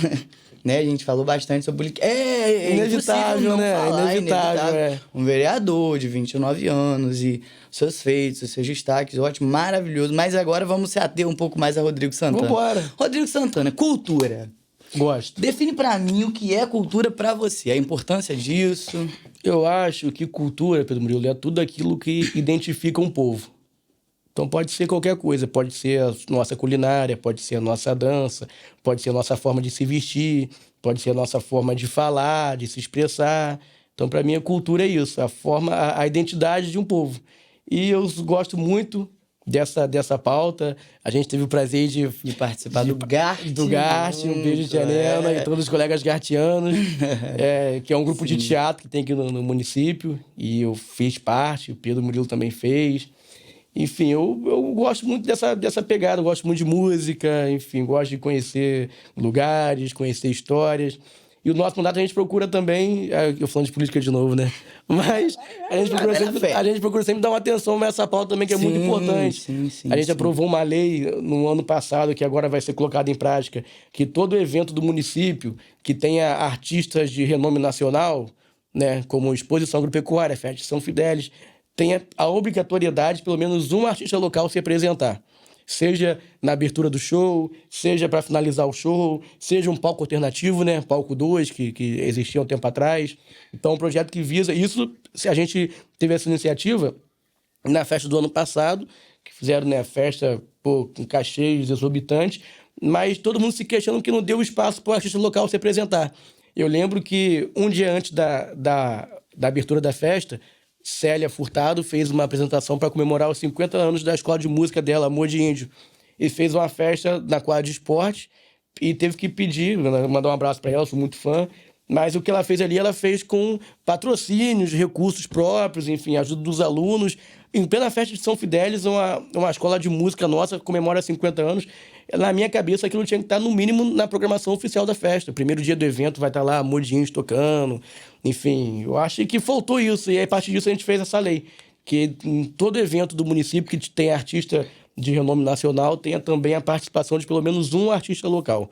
Né? A gente falou bastante sobre política. É inevitável, né? Inevitável. Um vereador de 29 anos e seus feitos, seus destaques, ótimo, maravilhoso. Mas agora vamos se ater um pouco mais a Rodrigo Santana. Vambora! Rodrigo Santana, cultura. Gosto. Define pra mim o que é cultura pra você, a importância disso. Eu acho que cultura, Pedro Murilo, é tudo aquilo que identifica um povo. Então pode ser qualquer coisa, pode ser a nossa culinária, pode ser a nossa dança, pode ser a nossa forma de se vestir, pode ser a nossa forma de falar, de se expressar. Então, para mim, a cultura é isso, a identidade de um povo. E eu gosto muito dessa pauta. A gente teve o prazer de participar do GART. Do GART, um beijo de Helena e todos os colegas gartianos, que é um grupo de teatro que tem aqui no município, e eu fiz parte, o Pedro Murilo também fez. Enfim, eu gosto muito dessa pegada, eu gosto muito de música, enfim, gosto de conhecer lugares, conhecer histórias. E o nosso mandato a gente procura também... Eu falando de política de novo, né? Mas a gente procura sempre dar uma atenção nessa pauta também, que é muito importante. A gente aprovou uma lei no ano passado, que agora vai ser colocada em prática, que todo evento do município que tenha artistas de renome nacional, né, como Exposição Agropecuária, Festa de São Fidélis, tenha a obrigatoriedade de pelo menos um artista local se apresentar. Seja na abertura do show, seja para finalizar o show, seja um palco alternativo, né? Palco 2, que existia um tempo atrás. Então, um projeto que visa... Isso, se a gente teve essa iniciativa na festa do ano passado, que fizeram, né, festa com cachês exorbitantes, mas todo mundo se questionando que não deu espaço para o artista local se apresentar. Eu lembro que um dia antes da abertura da festa, Célia Furtado fez uma apresentação para comemorar os 50 anos da escola de música dela, Amor de Índio. E fez uma festa na quadra de esporte e teve que pedir, mandar um abraço para ela, sou muito fã. Mas o que ela fez ali, ela fez com patrocínios, recursos próprios, enfim, ajuda dos alunos. Em plena festa de São Fidélis, uma escola de música nossa comemora 50 anos. Na minha cabeça, aquilo tinha que estar, no mínimo, na programação oficial da festa. O primeiro dia do evento vai estar lá Amor de Índio tocando. Enfim, eu acho que faltou isso. E aí, a partir disso, a gente fez essa lei. Que em todo evento do município que tem artista de renome nacional, tenha também a participação de pelo menos um artista local.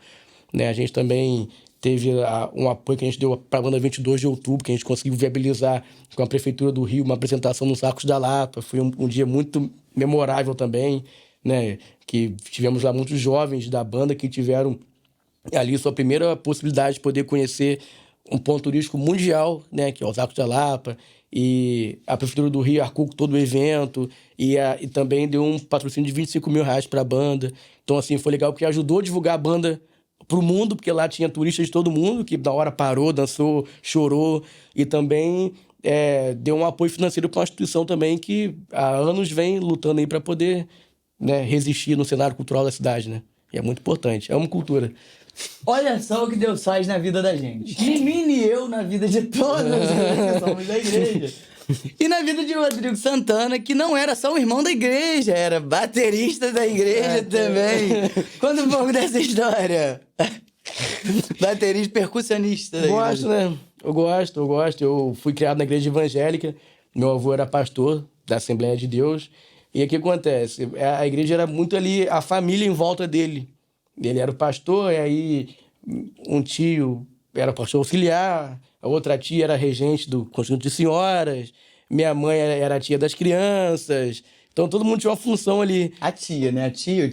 Né? A gente também teve um apoio que a gente deu para a banda 22 de outubro, que a gente conseguiu viabilizar com a Prefeitura do Rio uma apresentação nos Arcos da Lapa. Foi um dia muito memorável também, né? Que tivemos lá muitos jovens da banda que tiveram ali sua primeira possibilidade de poder conhecer um ponto turístico mundial, né? Que é os Arcos da Lapa. E a Prefeitura do Rio arcou com todo o evento e também deu um patrocínio de R$25 mil para a banda. Então, assim, foi legal porque ajudou a divulgar a banda para o mundo, porque lá tinha turistas de todo mundo, que da hora parou, dançou, chorou, e também deu um apoio financeiro para uma instituição também que há anos vem lutando aí para poder, né, resistir no cenário cultural da cidade, né? E é muito importante. Amo cultura. Olha só o que Deus faz na vida da gente. De mim e eu na vida de todos que somos da igreja. E na vida de Rodrigo Santana, que não era só um irmão da igreja, era baterista da igreja também. Conta um pouco dessa história. Baterista, percussionista da igreja. Né? Eu gosto. Eu fui criado na igreja evangélica. Meu avô era pastor da Assembleia de Deus. E o que acontece? A igreja era muito ali, a família em volta dele. Ele era o pastor, e aí um tio era pastor auxiliar, a outra tia era regente do conjunto de senhoras, minha mãe era a tia das crianças. Então todo mundo tinha uma função ali. A tia, né? A tia.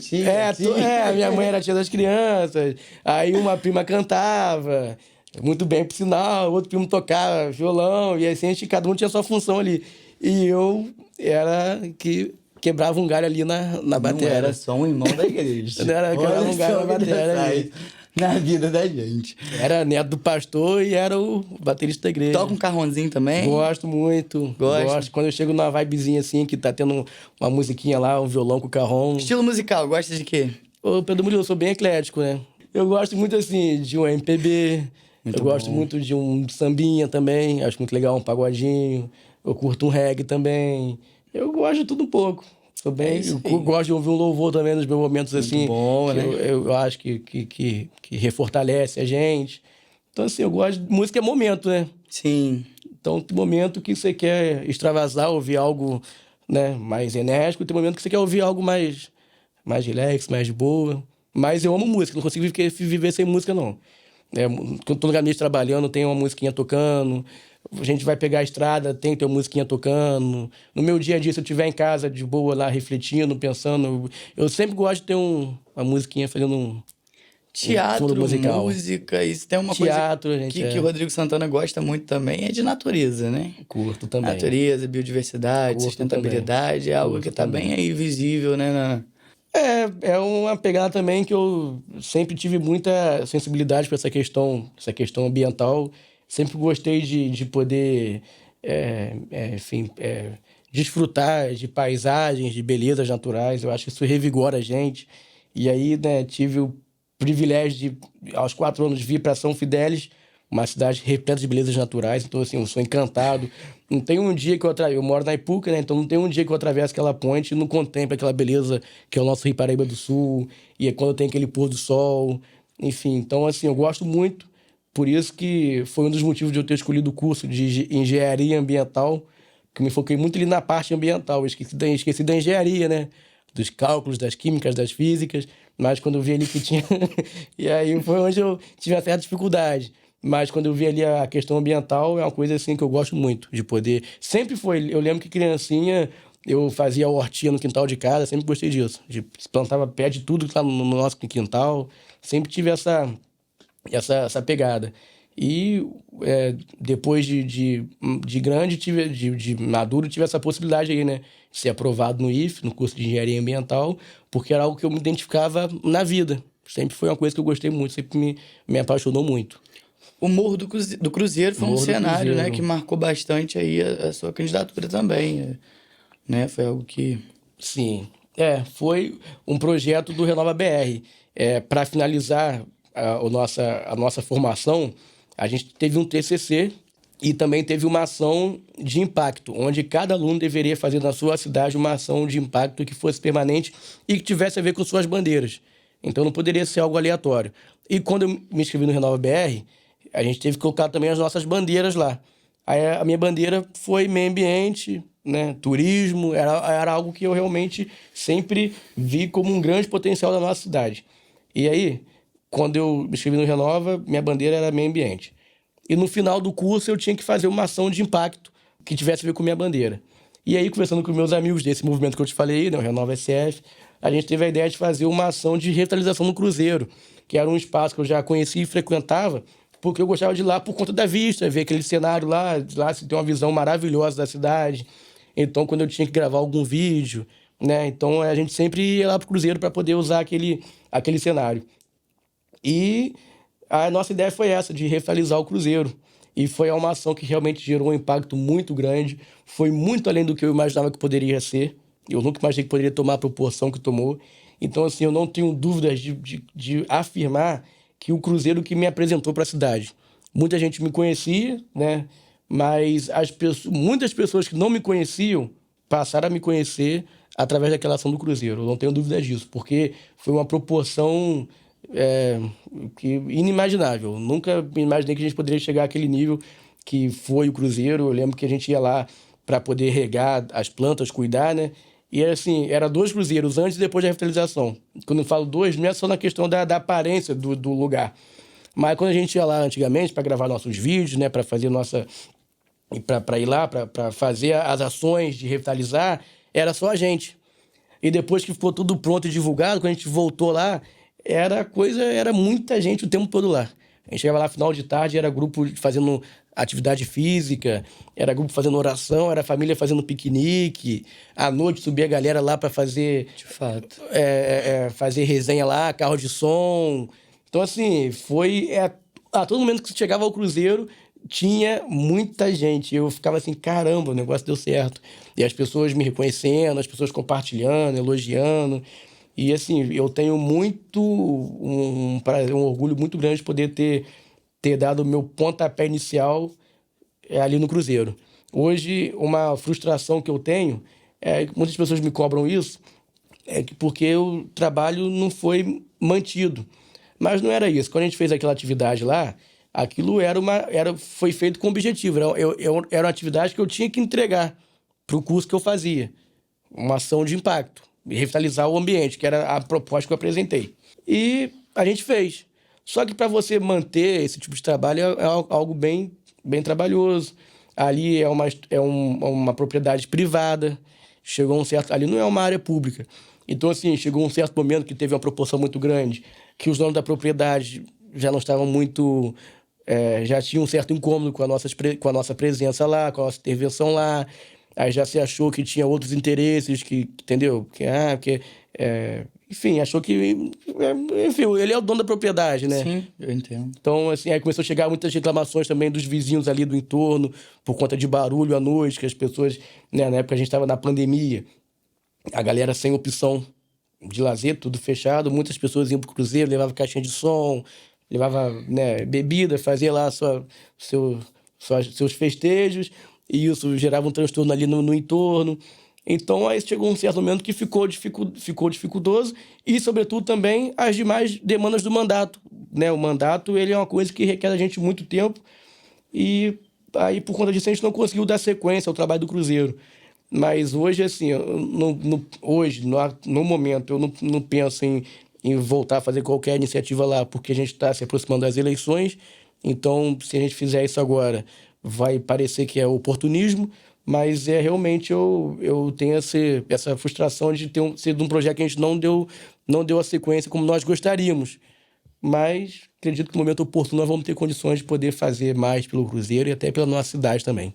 A minha mãe era a tia das crianças. Aí uma prima cantava, muito bem, por sinal, outro primo tocava violão, e assim cada um tinha sua função ali. E eu era que quebrava um galho ali na bateria. Não era só um irmão da igreja. Não era quebrava um galho na bateria. Na vida da gente. Era neto do pastor e era o baterista da igreja. Toca um carrãozinho também? Gosto muito. Gosto. Quando eu chego numa vibezinha assim, que tá tendo uma musiquinha lá, um violão com carrão. Estilo musical, gosta de quê? Ô, Pedro Murilo, eu sou bem eclético, né? Eu gosto muito, assim, de um MPB. Muito gosto muito de um sambinha também. Acho muito legal um pagodinho. Eu curto um reggae também. Eu gosto de tudo um pouco. Sou bem... Eu gosto de ouvir um louvor também nos meus momentos, muito assim. Bom, né? Eu acho que refortalece a gente. Então, assim, eu gosto... Música é momento, né? Sim. Então, tem momento que você quer extravasar, ouvir algo, né, mais enérgico. Tem momento que você quer ouvir algo mais relax, mais de boa. Mas eu amo música. Não consigo viver sem música, não. Quando eu tô no gabinete trabalhando, tem uma musiquinha tocando. A gente vai pegar a estrada, tem que ter uma musiquinha tocando. No meu dia a dia, se eu estiver em casa de boa lá, refletindo, pensando... Eu sempre gosto de ter uma musiquinha fazendo um teatro, musical. Música, isso tem uma teatro, coisa que o Rodrigo Santana gosta muito também, é de natureza, né? Curto também. Natureza, biodiversidade, sustentabilidade, também. É algo que tá bem aí visível, né? É uma pegada também que eu sempre tive muita sensibilidade para essa questão ambiental. Sempre gostei de poder, desfrutar de paisagens, de belezas naturais. Eu acho que isso revigora a gente. E aí, né, tive o privilégio de, aos 4 anos, vir para São Fidélis, uma cidade repleta de belezas naturais. Então, assim, eu sou encantado. Não tem um dia que eu moro na Ipuca, né? Então não tem um dia que eu atravesso aquela ponte e não contemplo aquela beleza que é o nosso Rio Paraíba do Sul. E é quando tem aquele pôr do sol. Enfim, então, assim, eu gosto muito Por isso que foi um dos motivos de eu ter escolhido o curso de engenharia ambiental, que me foquei muito ali na parte ambiental. Eu esqueci da engenharia, né? Dos cálculos, das químicas, das físicas. Mas quando eu vi ali que tinha... E aí foi onde eu tive uma certa dificuldade. Mas quando eu vi ali a questão ambiental, é uma coisa assim que eu gosto muito de poder... Sempre foi... Eu lembro que criancinha eu fazia hortinha no quintal de casa, sempre gostei disso. Plantava pé de tudo que tá no nosso quintal. Sempre tive essa pegada. E depois de grande, de maduro, tive essa possibilidade aí, né? De ser aprovado no IFE, no curso de Engenharia Ambiental, porque era algo que eu me identificava na vida. Sempre foi uma coisa que eu gostei muito, sempre me apaixonou muito. O Morro do Cruzeiro foi um cenário, né, que marcou bastante aí a sua candidatura também, né? Foi algo que... Sim, foi um projeto do Renova BR. Para finalizar a nossa formação, a gente teve um TCC e também teve uma ação de impacto, onde cada aluno deveria fazer na sua cidade uma ação de impacto que fosse permanente e que tivesse a ver com suas bandeiras. Então não poderia ser algo aleatório. E quando eu me inscrevi no Renova BR, a gente teve que colocar também as nossas bandeiras lá. Aí a minha bandeira foi meio ambiente, né, turismo, era algo que eu realmente sempre vi como um grande potencial da nossa cidade. E aí, quando eu me inscrevi no Renova, minha bandeira era meio ambiente. E no final do curso eu tinha que fazer uma ação de impacto que tivesse a ver com minha bandeira. E aí, conversando com meus amigos desse movimento que eu te falei, né, o Renova SF, a gente teve a ideia de fazer uma ação de revitalização no Cruzeiro, que era um espaço que eu já conhecia e frequentava, porque eu gostava de ir lá por conta da vista, ver aquele cenário lá se tem uma visão maravilhosa da cidade. Então, quando eu tinha que gravar algum vídeo, né, então a gente sempre ia lá pro Cruzeiro para poder usar aquele cenário. E a nossa ideia foi essa, de revitalizar o Cruzeiro. E foi uma ação que realmente gerou um impacto muito grande, foi muito além do que eu imaginava que poderia ser. Eu nunca imaginei que poderia tomar a proporção que tomou. Então, assim, eu não tenho dúvidas de afirmar que o Cruzeiro que me apresentou para a cidade. Muita gente me conhecia, né? Mas muitas pessoas que não me conheciam passaram a me conhecer através daquela ação do Cruzeiro. Eu não tenho dúvida disso, porque foi uma proporção inimaginável. Eu nunca imaginei que a gente poderia chegar àquele nível que foi o Cruzeiro. Eu lembro que a gente ia lá para poder regar as plantas, cuidar, né? E assim, era 2 cruzeiros antes e depois da revitalização. Quando eu falo 2, não é só na questão da aparência do lugar. Mas quando a gente ia lá antigamente para gravar nossos vídeos, né, para fazer para ir lá, para fazer as ações de revitalizar, era só a gente. E depois que ficou tudo pronto e divulgado, quando a gente voltou lá, era muita gente o tempo todo lá. A gente chegava lá final de tarde, era grupo fazendo atividade física, era grupo fazendo oração, era família fazendo piquenique. À noite subia a galera lá para fazer... De fato. Fazer resenha lá, carro de som. Então, assim, foi... a todo momento que você chegava ao Cruzeiro, tinha muita gente. Eu ficava assim, caramba, o negócio deu certo. E as pessoas me reconhecendo, as pessoas compartilhando, elogiando. E, assim, eu tenho um orgulho muito grande de poder ter dado o meu pontapé inicial ali no Cruzeiro. Hoje, uma frustração que eu tenho, muitas pessoas me cobram isso, porque o trabalho não foi mantido. Mas não era isso. Quando a gente fez aquela atividade lá, aquilo foi feito com objetivo. Era uma atividade que eu tinha que entregar para o curso que eu fazia. Uma ação de impacto. Revitalizar o ambiente, que era a proposta que eu apresentei. E a gente fez. Só que para você manter esse tipo de trabalho é algo bem, bem trabalhoso. Ali é uma propriedade privada. Chegou um certo... Ali não é uma área pública. Então, assim, chegou um certo momento que teve uma proporção muito grande, que os donos da propriedade já não estavam muito... já tinham um certo incômodo com a nossa presença lá, com a nossa intervenção lá. Aí já se achou que tinha outros interesses, entendeu? Enfim, achou que... enfim, ele é o dono da propriedade, né? Sim, eu entendo. Então, assim, aí começou a chegar muitas reclamações também dos vizinhos ali do entorno, por conta de barulho à noite, que as pessoas... Né, na época a gente estava na pandemia, a galera sem opção de lazer, tudo fechado, muitas pessoas iam pro Cruzeiro, levavam caixinha de som, levava, né, bebida, fazia lá seus festejos, e isso gerava um transtorno ali no entorno. Então, aí chegou um certo momento que ficou dificultoso e, sobretudo, também as demais demandas do mandato, né? O mandato, ele é uma coisa que requer da gente muito tempo e aí, por conta disso, a gente não conseguiu dar sequência ao trabalho do Cruzeiro. Mas hoje, assim, no momento, eu não penso em voltar a fazer qualquer iniciativa lá, porque a gente está se aproximando das eleições. Então, se a gente fizer isso agora, vai parecer que é oportunismo, mas realmente eu tenho essa frustração de ser de um projeto que a gente não deu a sequência como nós gostaríamos. Mas acredito que no momento oportuno nós vamos ter condições de poder fazer mais pelo Cruzeiro e até pela nossa cidade também.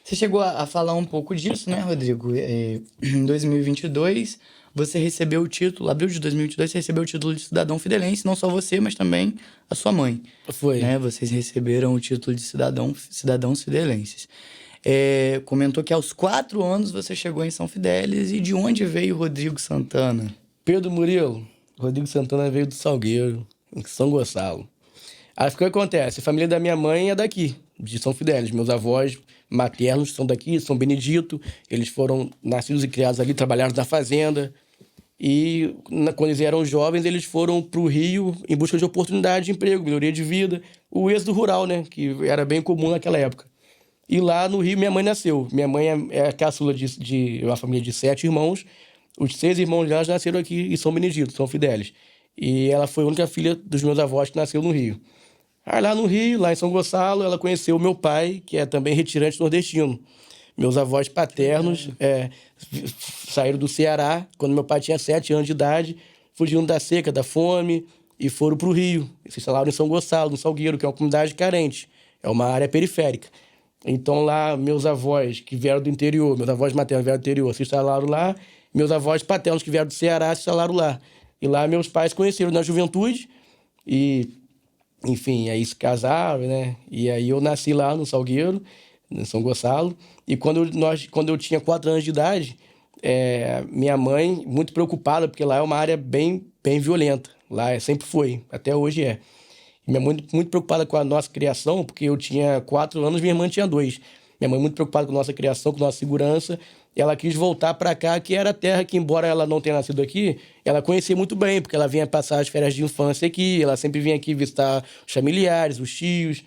Você chegou a falar um pouco disso, né, Rodrigo? Em 2022, você recebeu o título, abril de 2022, você recebeu o título de cidadão fidelense, não só você, mas também a sua mãe. Foi. Né? Vocês receberam o título de cidadãos fidelenses. Comentou que aos 4 anos você chegou em São Fidélis. E de onde veio o Rodrigo Santana? Pedro Murilo, Rodrigo Santana veio do Salgueiro, em São Gonçalo. Aí o que acontece? A família da minha mãe é daqui, de São Fidélis. Meus avós maternos são daqui, São Benedito. Eles foram nascidos e criados ali, trabalharam na fazenda. E quando eles eram jovens, eles foram para o Rio em busca de oportunidade de emprego, melhoria de vida. O êxodo rural, né? Que era bem comum naquela época. E lá no Rio, minha mãe nasceu. Minha mãe é a caçula de uma família de 7 irmãos. Os 6 irmãos dela nasceram aqui em São Benedito, São Fidélis. E ela foi a única filha dos meus avós que nasceu no Rio. Aí lá no Rio, lá em São Gonçalo, ela conheceu o meu pai, que é também retirante nordestino. Meus avós paternos saíram do Ceará, quando meu pai tinha 7 anos de idade, fugindo da seca, da fome, e foram para o Rio. Se instalaram em São Gonçalo, no Salgueiro, que é uma comunidade carente. É uma área periférica. Então lá, meus avós, que vieram do interior, meus avós maternos vieram do interior, se instalaram lá. Meus avós paternos, que vieram do Ceará, se instalaram lá. E lá meus pais conheceram na juventude e, enfim, aí se casaram, né? E aí eu nasci lá no Salgueiro, em São Gonçalo. E quando eu tinha 4 anos de idade, minha mãe, muito preocupada, porque lá é uma área bem violenta. Lá sempre foi, até hoje é. Minha mãe muito preocupada com a nossa criação, porque eu tinha 4 anos, minha irmã tinha 2. Minha mãe muito preocupada com a nossa criação, com a nossa segurança. Ela quis voltar para cá, que era a terra que, embora ela não tenha nascido aqui, ela conhecia muito bem, porque ela vinha passar as férias de infância aqui, ela sempre vinha aqui visitar os familiares, os tios.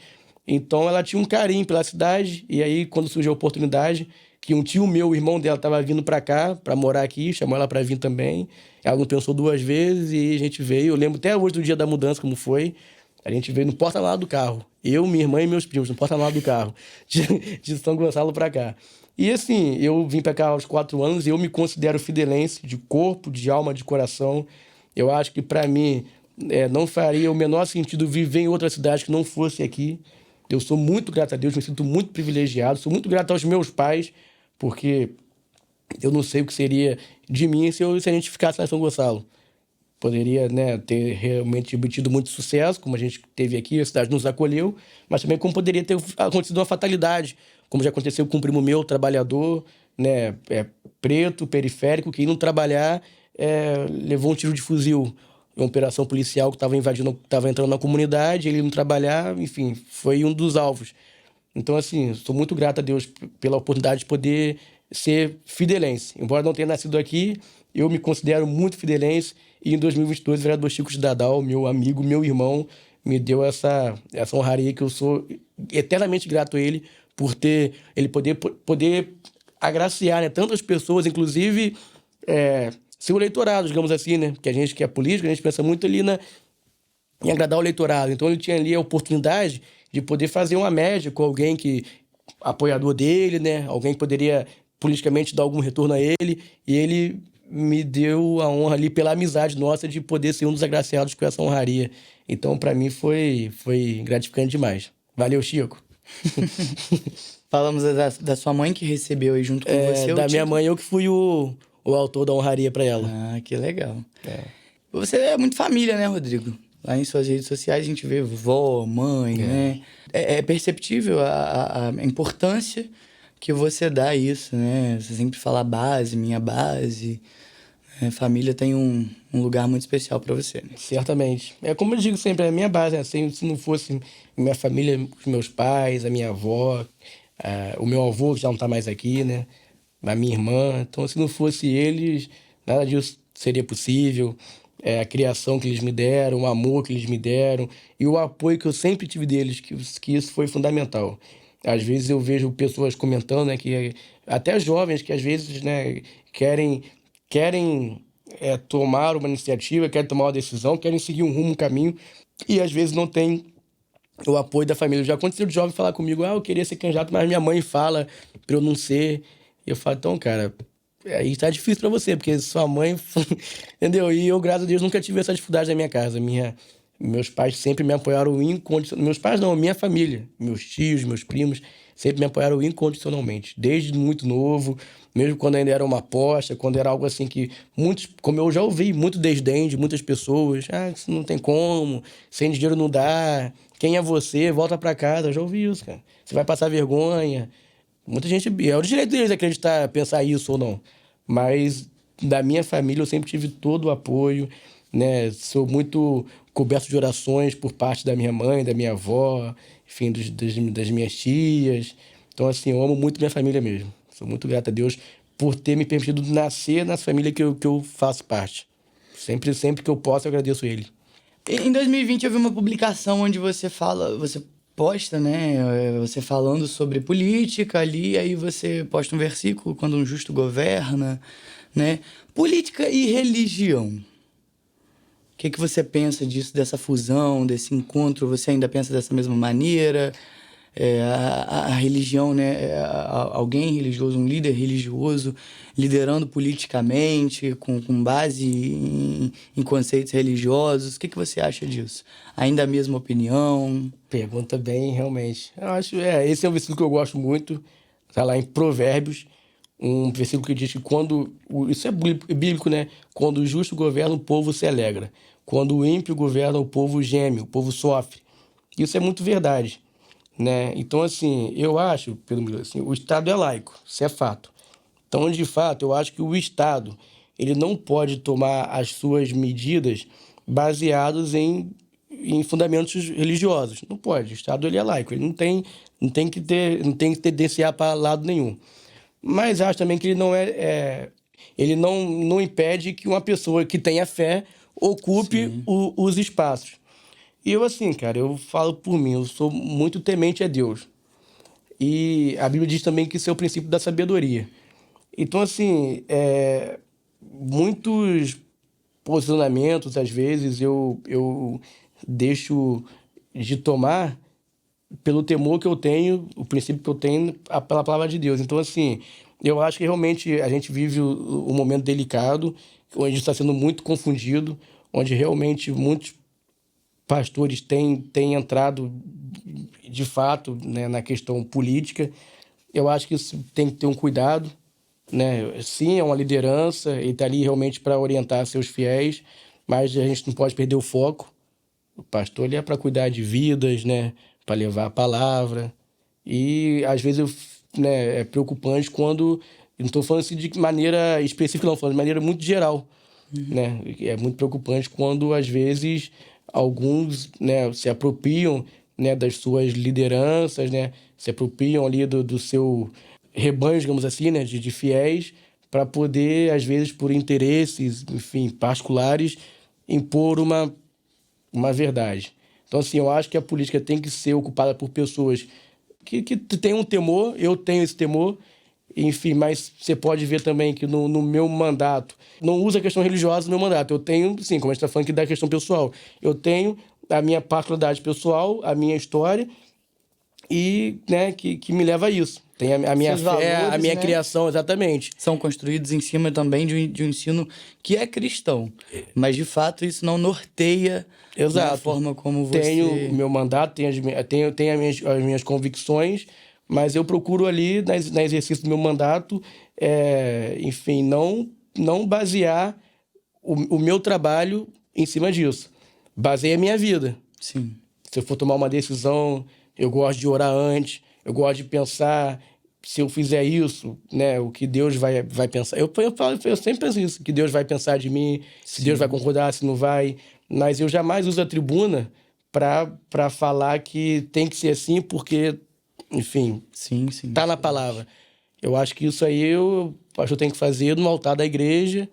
Então ela tinha um carinho pela cidade, e aí quando surgiu a oportunidade, que um tio meu, o irmão dela, estava vindo para cá, para morar aqui, chamou ela para vir também. Ela não pensou 2 vezes e a gente veio. Eu lembro até hoje do dia da mudança, como foi. A gente veio no porta-malas do carro. Eu, minha irmã e meus primos, no porta-malas do carro. De São Gonçalo para cá. E assim, eu vim para cá aos 4 anos e eu me considero fidelense de corpo, de alma, de coração. Eu acho que para mim não faria o menor sentido viver em outra cidade que não fosse aqui. Eu sou muito grato a Deus, me sinto muito privilegiado. Sou muito grato aos meus pais, porque eu não sei o que seria de mim se a gente ficasse lá em São Gonçalo. Poderia, né, ter realmente obtido muito sucesso, como a gente teve aqui, a cidade nos acolheu, mas também como poderia ter acontecido uma fatalidade, como já aconteceu com um primo meu, trabalhador, né, preto, periférico, que indo trabalhar, levou um tiro de fuzil em uma operação policial que estava entrando na comunidade, ele indo trabalhar, enfim, foi um dos alvos. Então, assim, sou muito grato a Deus pela oportunidade de poder ser fidelense. Embora não tenha nascido aqui, eu me considero muito fidelense. E em 2022, o vereador Chico de Dadal, meu amigo, meu irmão, me deu essa honraria que eu sou eternamente grato a ele por ele poder agraciar, né, tantas pessoas, inclusive seu eleitorado, digamos assim, né? Porque a gente que é político, a gente pensa muito ali em agradar o eleitorado. Então ele tinha ali a oportunidade de poder fazer uma média com alguém apoiador dele, né? Alguém que poderia politicamente dar algum retorno a ele. E ele me deu a honra ali pela amizade nossa de poder ser um dos agraciados com essa honraria. Então, para mim, foi gratificante demais. Valeu, Chico. Falamos da sua mãe que recebeu aí junto com você. Da minha mãe, eu que fui o autor da honraria para ela. Ah, que legal. Você é muito família, né, Rodrigo? Lá em suas redes sociais a gente vê vó, mãe, né? É perceptível a importância que você dá a isso, né? Você sempre fala base, minha base. Família tem um lugar muito especial para você. Né? Certamente. É como eu digo sempre, é a minha base. Né? Se não fosse minha família, os meus pais, a minha avó, o meu avô, que já não está mais aqui, né? a minha irmã. Então, se não fosse eles, nada disso seria possível. A criação que eles me deram, o amor que eles me deram e o apoio que eu sempre tive deles, que isso foi fundamental. Às vezes eu vejo pessoas comentando, né, que até jovens que às vezes, né, querem tomar uma iniciativa, querem tomar uma decisão, querem seguir um rumo, um caminho e às vezes não tem o apoio da família. Já aconteceu de jovem falar comigo, eu queria ser candidato, mas minha mãe fala pra eu não ser. E eu falo, então, cara, aí tá difícil pra você, porque sua mãe... Entendeu? E eu, graças a Deus, nunca tive essa dificuldade na minha casa. Meus pais sempre me apoiaram incondicionalmente. Meus pais não, minha família. Meus tios, meus primos, sempre me apoiaram incondicionalmente. Desde muito novo, mesmo quando ainda era uma aposta, quando era algo assim que muitos... Como eu já ouvi, muito desdém de muitas pessoas. Isso não tem como, sem dinheiro não dá... Quem é você? Volta pra casa. Eu já ouvi isso, cara. Você vai passar vergonha. Muita gente... É o direito deles acreditar, pensar isso ou não. Mas da minha família eu sempre tive todo o apoio, né? Sou muito coberto de orações por parte da minha mãe, da minha avó, enfim, das minhas tias. Então, assim, eu amo muito minha família mesmo. Sou muito grato a Deus por ter me permitido nascer na família que eu faço parte. Sempre que eu posso, eu agradeço ele. Em 2020 eu vi uma publicação onde você posta, né, você falando sobre política ali, aí você posta um versículo, quando um justo governa, né? Política e religião. O que você pensa disso, dessa fusão, desse encontro? Você ainda pensa dessa mesma maneira? A religião, né? Alguém religioso, um líder religioso, liderando politicamente, com base em conceitos religiosos. O que você acha disso? Ainda a mesma opinião? Pergunta bem, realmente. Eu acho, esse é um versículo que eu gosto muito. Está lá em Provérbios, um versículo que diz que isso é bíblico, né? Quando o justo governa, o povo se alegra. Quando o ímpio governa, o povo geme, o povo sofre. Isso é muito verdade, né? Então, assim, eu acho, assim, o Estado é laico, isso é fato. Então, de fato, eu acho que o Estado, ele não pode tomar as suas medidas baseadas em fundamentos religiosos. Não pode. O Estado, ele é laico, ele não tem que tendenciar para lado nenhum. Mas acho também que ele não ele não impede que uma pessoa que tenha fé ocupe os espaços. E eu, assim, cara, eu falo por mim, eu sou muito temente a Deus. E a Bíblia diz também que isso é o princípio da sabedoria. Então, assim, muitos posicionamentos, às vezes, eu deixo de tomar pelo temor que eu tenho, o princípio que eu tenho pela palavra de Deus. Então, assim, eu acho que realmente a gente vive um momento delicado, onde está sendo muito confundido, onde realmente muitos pastores têm entrado, de fato, né, na questão política. Eu acho que isso tem que ter um cuidado, né? Sim, é uma liderança, ele está ali realmente para orientar seus fiéis, mas a gente não pode perder o foco. O pastor ele é para cuidar de vidas, né? Para levar a palavra. E às vezes né, é preocupante quando... Eu não estou falando assim de maneira específica, não, falando de maneira muito geral. Né? É muito preocupante quando, às vezes, alguns né, se apropriam né, das suas lideranças, né? Se apropriam ali do seu rebanho, digamos assim, né, de fiéis, para poder, às vezes, por interesses, enfim, particulares, impor uma verdade. Então, assim, eu acho que a política tem que ser ocupada por pessoas que têm um temor, eu tenho esse temor, enfim, mas você pode ver também que no meu mandato, não usa a questão religiosa no meu mandato, eu tenho, sim, como a gente está falando aqui da questão pessoal, eu tenho a minha particularidade pessoal, a minha história, e né, que me leva a isso. Tem a minha Seus fé, valores, a minha né, criação, exatamente. são construídos em cima também de um ensino que é cristão. Mas, de fato, isso não norteia a forma como você... Tenho o meu mandato, tenho as minhas convicções, mas eu procuro ali, na exercício do meu mandato, enfim, não basear o meu trabalho em cima disso. Baseia a minha vida. Sim. Se eu for tomar uma decisão, eu gosto de orar antes, eu gosto de pensar... Se eu fizer isso, né, o que Deus vai pensar. Eu sempre penso isso, que Deus vai pensar de mim, se Deus vai concordar, se não vai. Mas eu jamais uso a tribuna para falar que tem que ser assim, porque, enfim, sim, tá na palavra. Eu acho que isso aí o pastor tem que fazer no altar da igreja,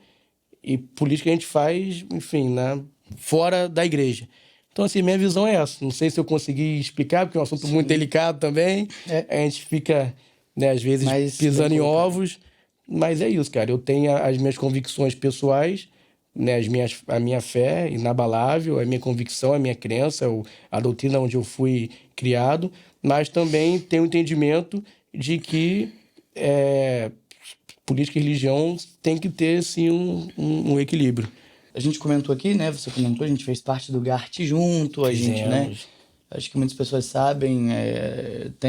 e política a gente faz, enfim, fora da igreja. Então, assim, minha visão é essa. Não sei se eu consegui explicar, porque é um assunto muito delicado também. A gente fica, né, às vezes, pisando em ovos. Mas é isso, cara. Eu tenho as minhas convicções pessoais, né, a minha fé inabalável, a minha convicção, a minha crença, a doutrina onde eu fui criado, mas também tenho o entendimento de que política e religião tem que ter, sim, um equilíbrio. A gente comentou aqui, né? Você comentou, a gente fez parte do GART junto, a gente, né? Acho que muitas pessoas sabem,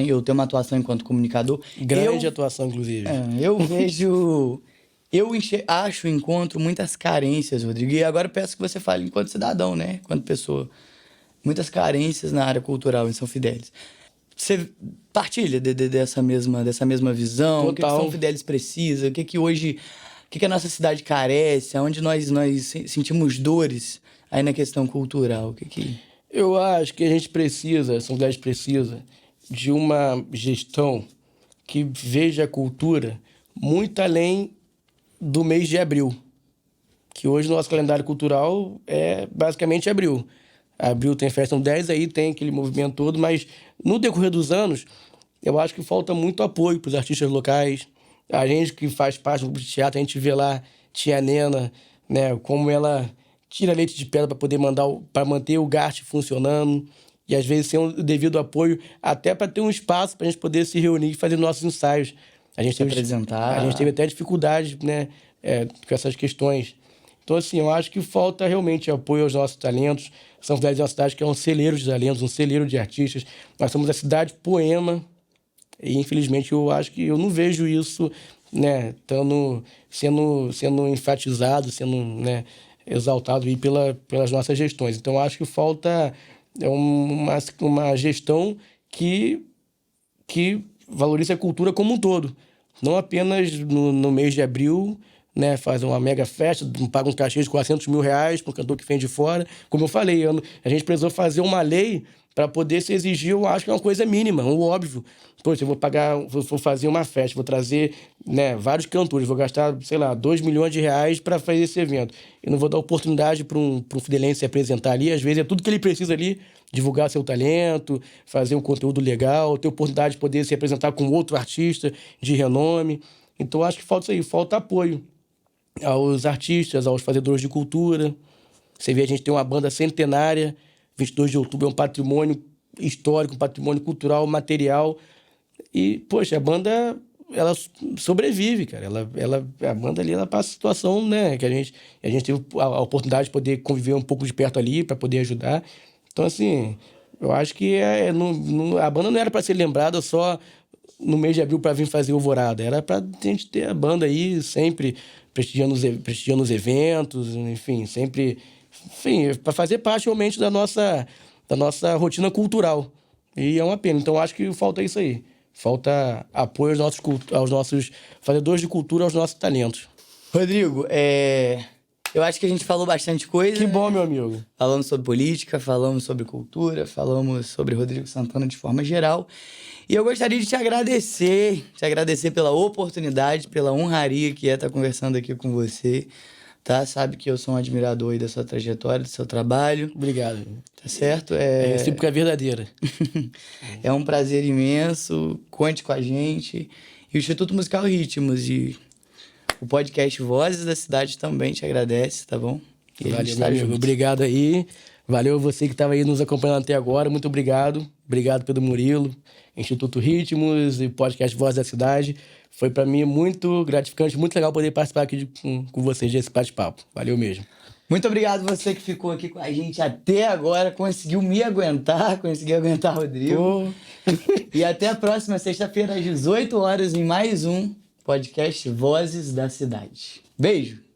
eu tenho uma atuação enquanto comunicador. Grande atuação, inclusive. Eu vejo... encontro muitas carências, Rodrigo. E agora eu peço que você fale enquanto cidadão, né? Enquanto pessoa. Muitas carências na área cultural em São Fidélis. Você partilha dessa mesma visão? Total. O que São Fidélis precisa? O que hoje... O que a nossa cidade carece? Aonde nós sentimos dores aí na questão cultural? Eu acho que a gente precisa, São Fidélis precisa, de uma gestão que veja a cultura muito além do mês de abril. Que hoje o nosso calendário cultural é basicamente abril. Abril tem Festa 10, aí tem aquele movimento todo, mas no decorrer dos anos, eu acho que falta muito apoio para os artistas locais. A gente que faz parte do grupo de teatro, a gente vê lá Tia Nena, né, como ela tira leite de pedra para poder para manter o GART funcionando, e às vezes sem o devido apoio, até para ter um espaço para a gente poder se reunir e fazer nossos ensaios. A gente teve até dificuldades, né, com essas questões. Então, assim, eu acho que falta realmente apoio aos nossos talentos. São Fidélis é uma cidade que é um celeiro de talentos, um celeiro de artistas. Nós somos a cidade poema. E, infelizmente, eu acho que eu não vejo isso, né, sendo enfatizado, sendo, né, exaltado aí pelas nossas gestões. Então, eu acho que falta uma gestão que valorize a cultura como um todo. Não apenas no mês de abril, né, faz uma mega festa, paga um cachê de R$400 mil para um cantor que vem de fora. Como eu falei, a gente precisou fazer uma lei para poder se exigir, eu acho que é uma coisa mínima, um óbvio. Poxa, eu vou fazer uma festa, vou trazer, né, vários cantores, vou gastar, sei lá, R$2 milhões para fazer esse evento. Eu não vou dar oportunidade para um fidelense se apresentar ali, às vezes é tudo que ele precisa ali, divulgar seu talento, fazer um conteúdo legal, ter oportunidade de poder se apresentar com outro artista de renome. Então, acho que falta isso aí, falta apoio aos artistas, aos fazedores de cultura. Você vê, a gente tem uma banda centenária, 22 de outubro é um patrimônio histórico, um patrimônio cultural, material. E, poxa, a banda, ela sobrevive, cara. A banda ali, ela passa a situação, né, que a gente teve a oportunidade de poder conviver um pouco de perto ali, para poder ajudar. Então, assim, eu acho que a banda não era para ser lembrada só no mês de abril para vir fazer Alvorada. Era para a gente ter a banda aí sempre prestigiando os eventos, enfim, sempre... Enfim, para fazer parte realmente da nossa rotina cultural. E é uma pena. Então, acho que falta isso aí. Falta apoio aos nossos fazedores de cultura, aos nossos talentos. Rodrigo, eu acho que a gente falou bastante coisa. Que bom, meu amigo. Falamos sobre política, falamos sobre cultura, falamos sobre Rodrigo Santana de forma geral. E eu gostaria de te agradecer pela oportunidade, pela honraria que é estar conversando aqui com você. Tá? Sabe que eu sou um admirador aí da sua trajetória, do seu trabalho. Obrigado. Tá certo? É recíproca verdadeira. É um prazer imenso. Conte com a gente. E o Instituto Musical Ritmos e o podcast Vozes da Cidade também te agradece, tá bom? E valeu, meu amigo. Obrigado aí. Valeu você que estava aí nos acompanhando até agora. Muito obrigado. Obrigado, Pedro Murilo, Instituto Ritmos e podcast Vozes da Cidade. Foi para mim muito gratificante, muito legal poder participar aqui com vocês desse bate-papo. Valeu mesmo. Muito obrigado você que ficou aqui com a gente até agora, conseguiu conseguiu aguentar o Rodrigo. E até a próxima sexta-feira, às 18 horas, em mais um podcast Vozes da Cidade. Beijo!